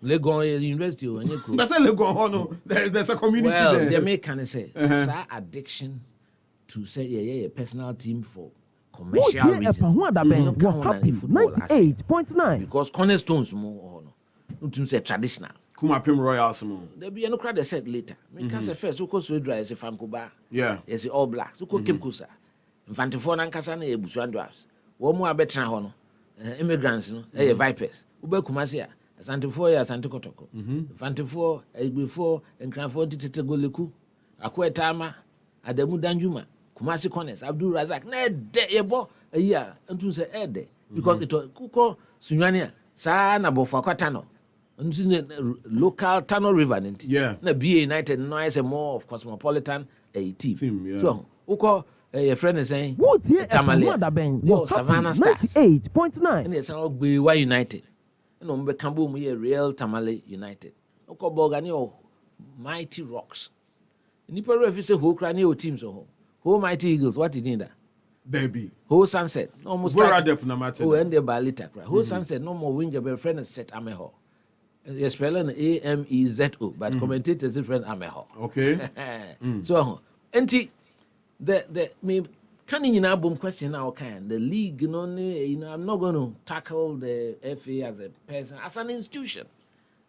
Legon University. That's a Legon. No, there's a community there. They may can say addiction to say a personal team for commercial reasons. 98.9. Because cornerstones more. No, say traditional. Kumapim Royals mo. There be no crowd said later. Me can say first. Uko so dry as a Fankuba. Yeah. Yes, all blacks. Uko Cape Kusa. Infantifo na nkasa na ebusuan dwarfs. Wo mu abetena ho no. Immigrants no. Vipers. Ube Kumasi a. Asantifo ya Asantokotoko. Infantifo, Egbefo, Enkranfo titete goleku. Akwetama, Adamu Danjuma, Kumasi Corners, Abdul Razak. Na de yebo ya ntun say ede because it kuko Sunyania sa na bofo akwatano. Local Tano River. Yeah. Na BA United no is a more of cosmopolitan team. Yeah. So, uko your friend is saying Tamale. Savannah Stars 98.9. and it's all Gbewa United. No mbe kambu mu ye real Tamale United. Uko Bogani o Mighty Rocks. Nipa refi say ho kra ne o team so ho Mighty Eagles what did that? There be. Ho Sunset almost where are they na matter. Oh and the balita kra. Ho Sunset no more wing your friend is set ameho. You're spelling AMEZO, but commentators different ameho. Okay. So, the me can you now boom question now can the league I'm not going to tackle the FA as a person as an institution.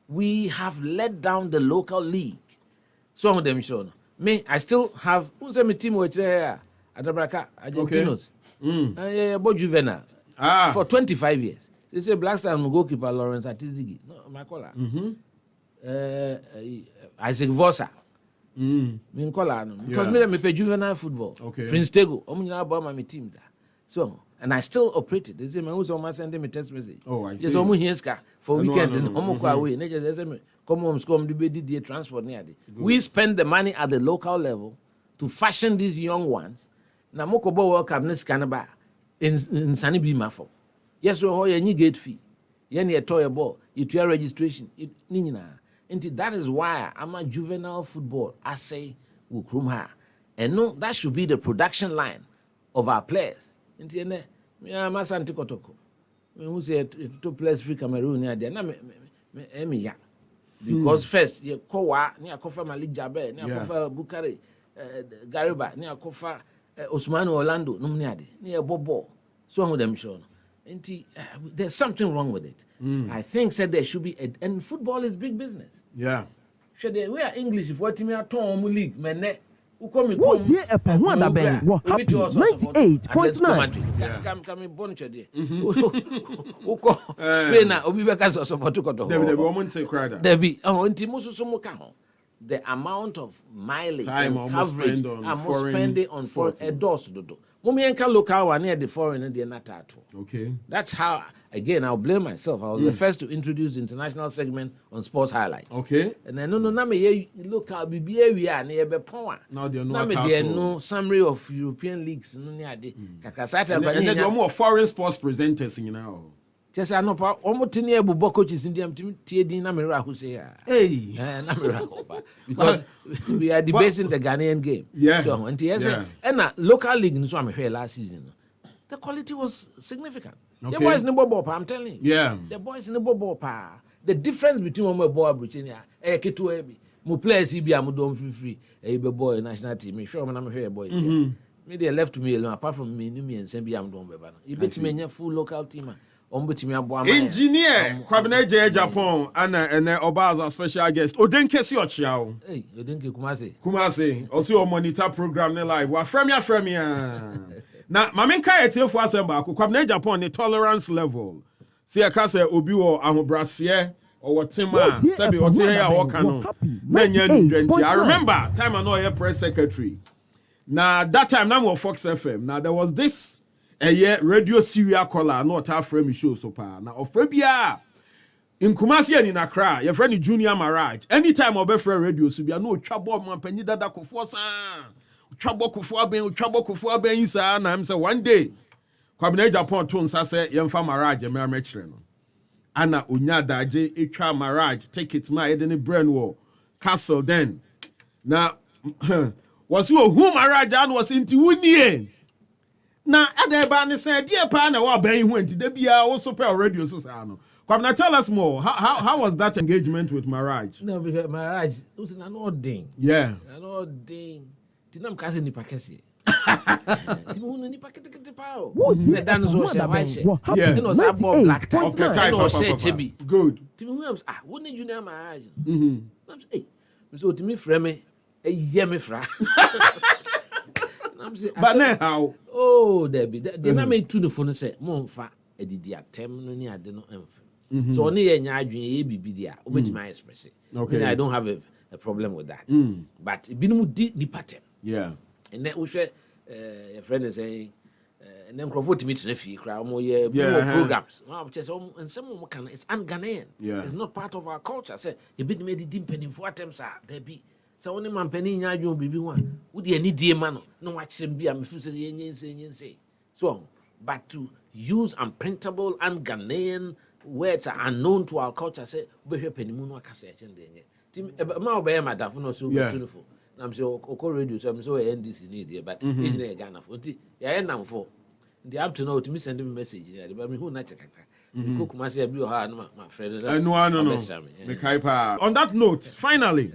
we have let down the local league. Some of them shown. Me, I still have who's a team which at Abraka, Argentinos. About Juvenile. For 25 years. They say Black Star goalkeeper Lawrence Atizigi. No, my caller. Isaac Vosa. Me caller. Because me play juvenile football. Okay. Prince Tego. About my team there. So, and I still operate it. They say, man, who's on my sending me text message? Oh, I see. Just almost here for weekend and almost away. They just say, come home, come do the transport near. We spend the money at the local level to fashion these young ones. Na moko bo welcome this canaba in Sanibi Mafo. Yes, we hold any gate fee. Yen toy ball, you to registration. That is why I'm a juvenile football. I say we krum ha. And no, that should be the production line of our players. Me am Santi Kotoko. Who say two players free Cameroon near there. Na because first you kowa near Kofa Malik Jaber, near Kofa Bukari, Gariba, near Kofa Osmano Orlando, no near Bobo. So on them show. There's something wrong with it. I think said there should be and football is big business. Yeah. Should we are English if what me at home league, man. Who dear a Pahwanda Ben? What happened? 98.9. Come born chede. Uko Spain obi beka so support ko to. Debi woman say cry that. Debi nti musu so mo ka ho. The amount of mileage time and coverage I'm spending on foreign endorse dodo. Mummy enka local one near the foreign and the natatu. Okay. That's how again I'll blame myself. I was the first to introduce the international segment on sports highlights. Okay. And then no na me local BBA we are near be pon. Now they know no summary of European leagues no near de. Kakasata and then there are more foreign sports presenters you know. Just I know almost 10 years bubo coaches in the TD na me ra who say hey na me ra because we are debating the Ghanaian game. Yeah. So and and local league no so am here last season. The quality was significant. Okay. The boys in the ball, I'm telling you. Yeah. The boys in the ball, the difference between one boy Britannia, Ketu Ebi, mu players he be amudom free, a boy national team. Me sure I'm here boys. Me they left me alone apart from me and Sembi amudom beba. You bet me full local team. Engineer Kwabena Agyepong and Obaza special guest Odenke si ochiao. Hey, Odenke Kumase also your monitor program live. Wa frame ya. Na mamenka etiefo asemba Kwabena Agyepong the tolerance level. See aka say obi wo ahobrase or tema sabi ote ya woka no. Na nya ndwenti. I remember time I know your press secretary. Na that time na mo Fox FM. Now there was this radio serial caller not half frame show so pa na ofrebia in Kumasi and in Accra your friend Junior Maraj anytime obefre radio so bia no twabo man panyi dada kofo san twabo kofo ben sa na am say one day Kwabena Agyepong to nsa say yemfa Maraj emerame kire no ana onya daje etwa Maraj ticket ma e de ne brain wo castle then na was you who Maraj and was into wunie na adeba ne say dear pa na wa ban hu enti da bia wo super radio so sa no Kwabena, tell us more how was that engagement with Maraj? No, because Maraj was an odd thing. Yeah, an odd thing. Tinam kaze ni pakesi. Timu ni pakete pao. The dance was a white shirt. Yeah, it was a black tie. Okay, type of good. Timu wouldn't you know Maraj? Hey, so to me frame a yemi fra. But now, oh, Debbie, they not made to the phone and say, Monfa, a didia tem, no near the no infant. So near Yadri, BBDA, which my express. Okay, I don't have a problem with that. But it been deep pattern. Yeah. And then we share a friend is saying, and then Crawford to meet in a fee crowd more programs. And some can it's un-Ghanaian. Yeah. It's not part of our culture. Say, you been made it deep penny for attempts, there be. So only man penny nyaju bibi one. Would you need dear man? No watch him be a say. So, but to use unprintable and Ghanaian words are unknown to our culture. Say, we have penny moon cassette and then. Ma obey my daff no so beautiful. I'm so Oko radio, so I'm so NDC need but in a Ghana for ya end for. The up to know to me send him a message. But me who not cook must have you hard, my friend. No. On that note, finally.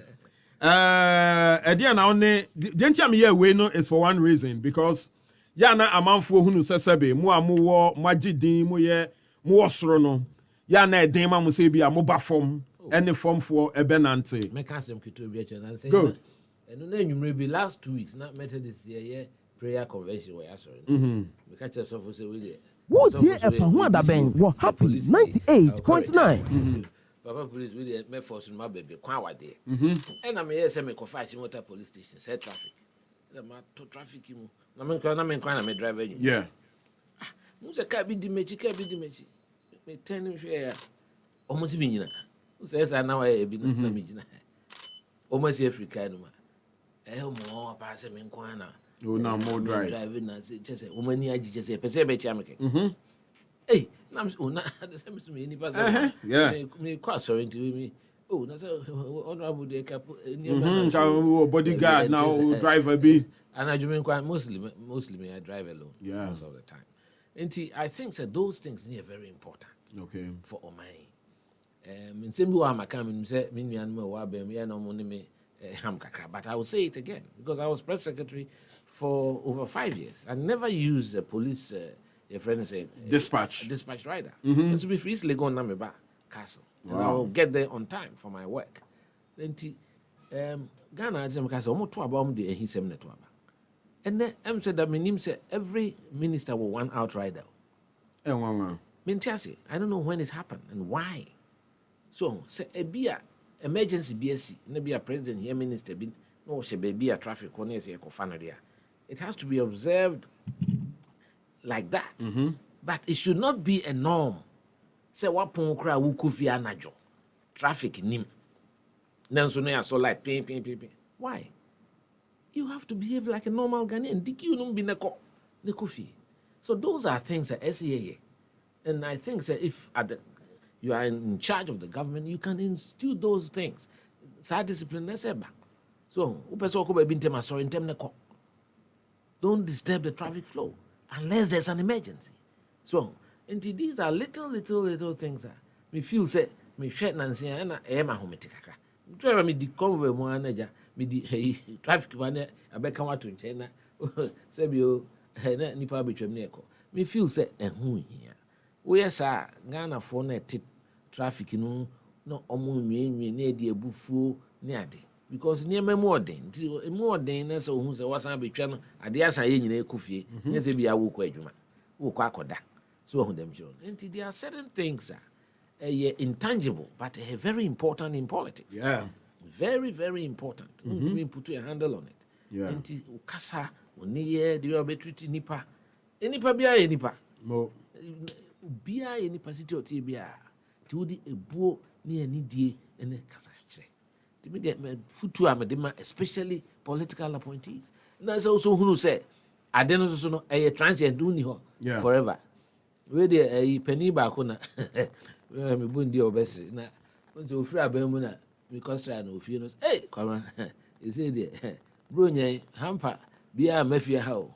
Ediana only didn't me we no is for one reason because yana amanfo hunu sesebe mu amuwo magidin mu ye mu osoro no yana edin ma mu se bia mu bafom any form for ebenante. Me can some kito be and say Good. And then you maybe last 2 weeks, not Methodist year prayer convention where I saw it. We catch yourself for say with it. Wo tie epa ho adaben wo happy 98.9. Papa police with the me force my baby kwan wade. And I'm here say me ko fight motor police station, set traffic. The ma to traffic mu. Na me kwan na me driver you. Yeah. Mu se ka bi di mechi. Me ten hwe ya. Almost bi nyina. Mu se say na wa e bi na me nyina. Almost Africa no ma. Mo pa se me kwan na. Oh, now more drive. Driving na say just say woman ni agi just say pese be chia meke. Hey, na na the same me ni pa say. Yeah. Me quite sorry to me. Oh, na say honorable de cap bodyguard now driver be. And I do quite mostly I drive alone most of the time. And I think that those things are very important. Okay. For Omai. In same way I'm coming say me nuanmo wa be me no mo me ham kakra, but I will say it again because I was press secretary for over 5 years. I never used a police your friend say dispatch rider. It's be easily go na me back castle. And I will get there on time for my work. Then Ghana Agyepong castle almost 2 about the he sem net. And then I'm said that meaning say every minister will one outrider. I don't know when it happened and why. So say a be emergency BSc, maybe a president here minister be no she be a traffic on say it has to be observed like that. But it should not be a norm. Say what pon kra wu kofi anajo. Traffic nim. Nanso no ya so like ping. Why? You have to behave like a normal Ghanaian. Diki unum bi ne kofi. So those are things that SEA. And I think that if you are in charge of the government, you can instill those things. Sa discipline na seba. So, upeso ko be bintem sorry intem ne ko. Don't disturb the traffic flow unless there's an emergency. So, and these are little things that me feel say me share nansi na e ma homete kakra. Driver me di convoy mo anaja me di traffic man abeka wa to nche na say bio na nipa betwam na eko. Me feel say ehun hia. We yesa Ghana for na traffic no omo nwie na di ebufuo ne ade. Because near me more than na so hu say wasan betwa no ade asa ye nyina ekofie. Nya say bia wo ko adwuma. Wo ko akoda. So who them show. And there are certain things that intangible, but very important in politics. Yeah. Very, very important. To put a handle on it. Yeah. And kasa oniye the arbitration nipa. Nipa bia nipa. Mo. Bia nipa city o tie bia. Ti wodi ebuo ne ani die ene kasa kire. Ti me futu amedema especially political appointees. Na so hunu say ade no so no transient do ni ho forever. We dey penny back na me bundi obesre na so ofri abamu na because try na ofie no hey come you say there bro nyai hamper bia mafia ha o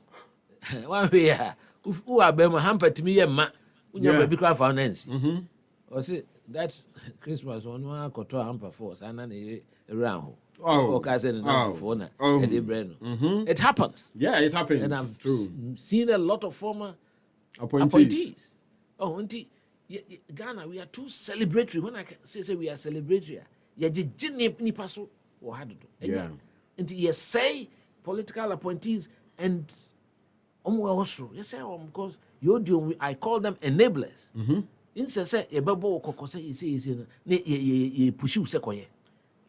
one way ha u abamu hamper timi ye ma unya ba bi cry finance or say that Christmas one akoto hamper force ana na around ho okay say na for na e dey brain it happens. Yeah, it happens. And I've true. Seen a lot of former appointees. Oh, auntie, Ghana, we are too celebratory. When I say we are celebratory, yeah, ni paso or how to do. Yeah. And you say political appointees and also yes, because you do. I call them enablers. Instead say a babo koko say you push you sekoye.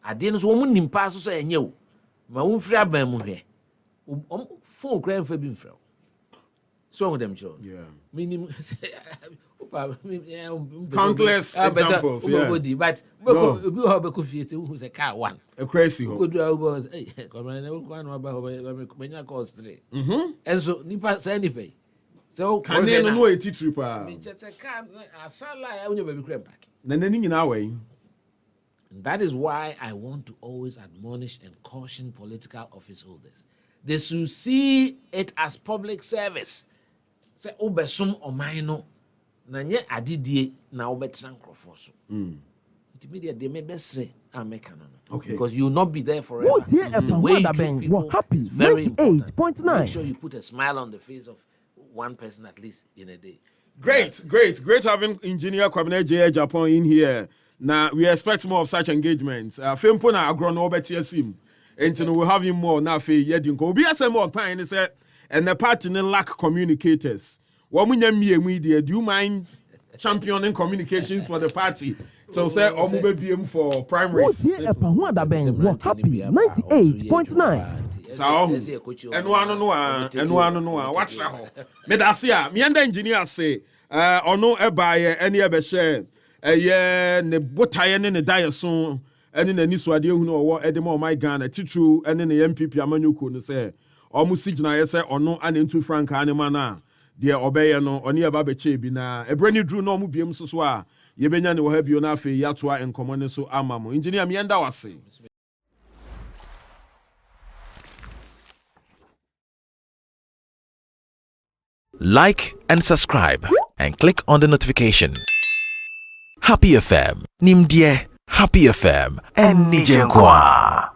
I didn't so woman in paso say you. Ma unfra ba mu hwe. Phone cry for being frail. So with them, Joe. Yeah. Minimum. Countless examples. Yeah. But who's a car one. A crazy Good was and so Nipa say anything. So can you know a teacher? Just a car, a salad, I will be cramped. That is why I want to always admonish and caution political office holders. They should see it as public service. Say obesum omaino na nye adidie na obetran crofo. Intermediate they may best American. Okay. Because you will not be there forever. The way you treat people is very important. Make sure you put a smile on the face of one person at least in a day. Great having engineer Kwabena Agyepong in here. Now we expect more of such engagements. Fempo na agro no obeti asim. And we'll have him more now. Yedinko. Be as more time. Say and the party lack communicators. What we media? Do you mind championing communications for the party? So say BM for primaries. Happy 98.9. So and one watch that. Me da see me and the engineer say ono e buy any e be share ne botaye ne die so ene na ni so ade hu no wo edem o my Ghana titru ene ne NPP amanyuko no say omu sigina ye say ono anentu frank anema na de obeye no oni e ba be che bi na ebrani dru no omu biem so a yebenya ne wo ha bio na afi yatoa enkomo ne so amamo engineer me enda wase. Like and subscribe and click on the notification. Happy FM, Nimdie, Happy FM, and Nijenkwa.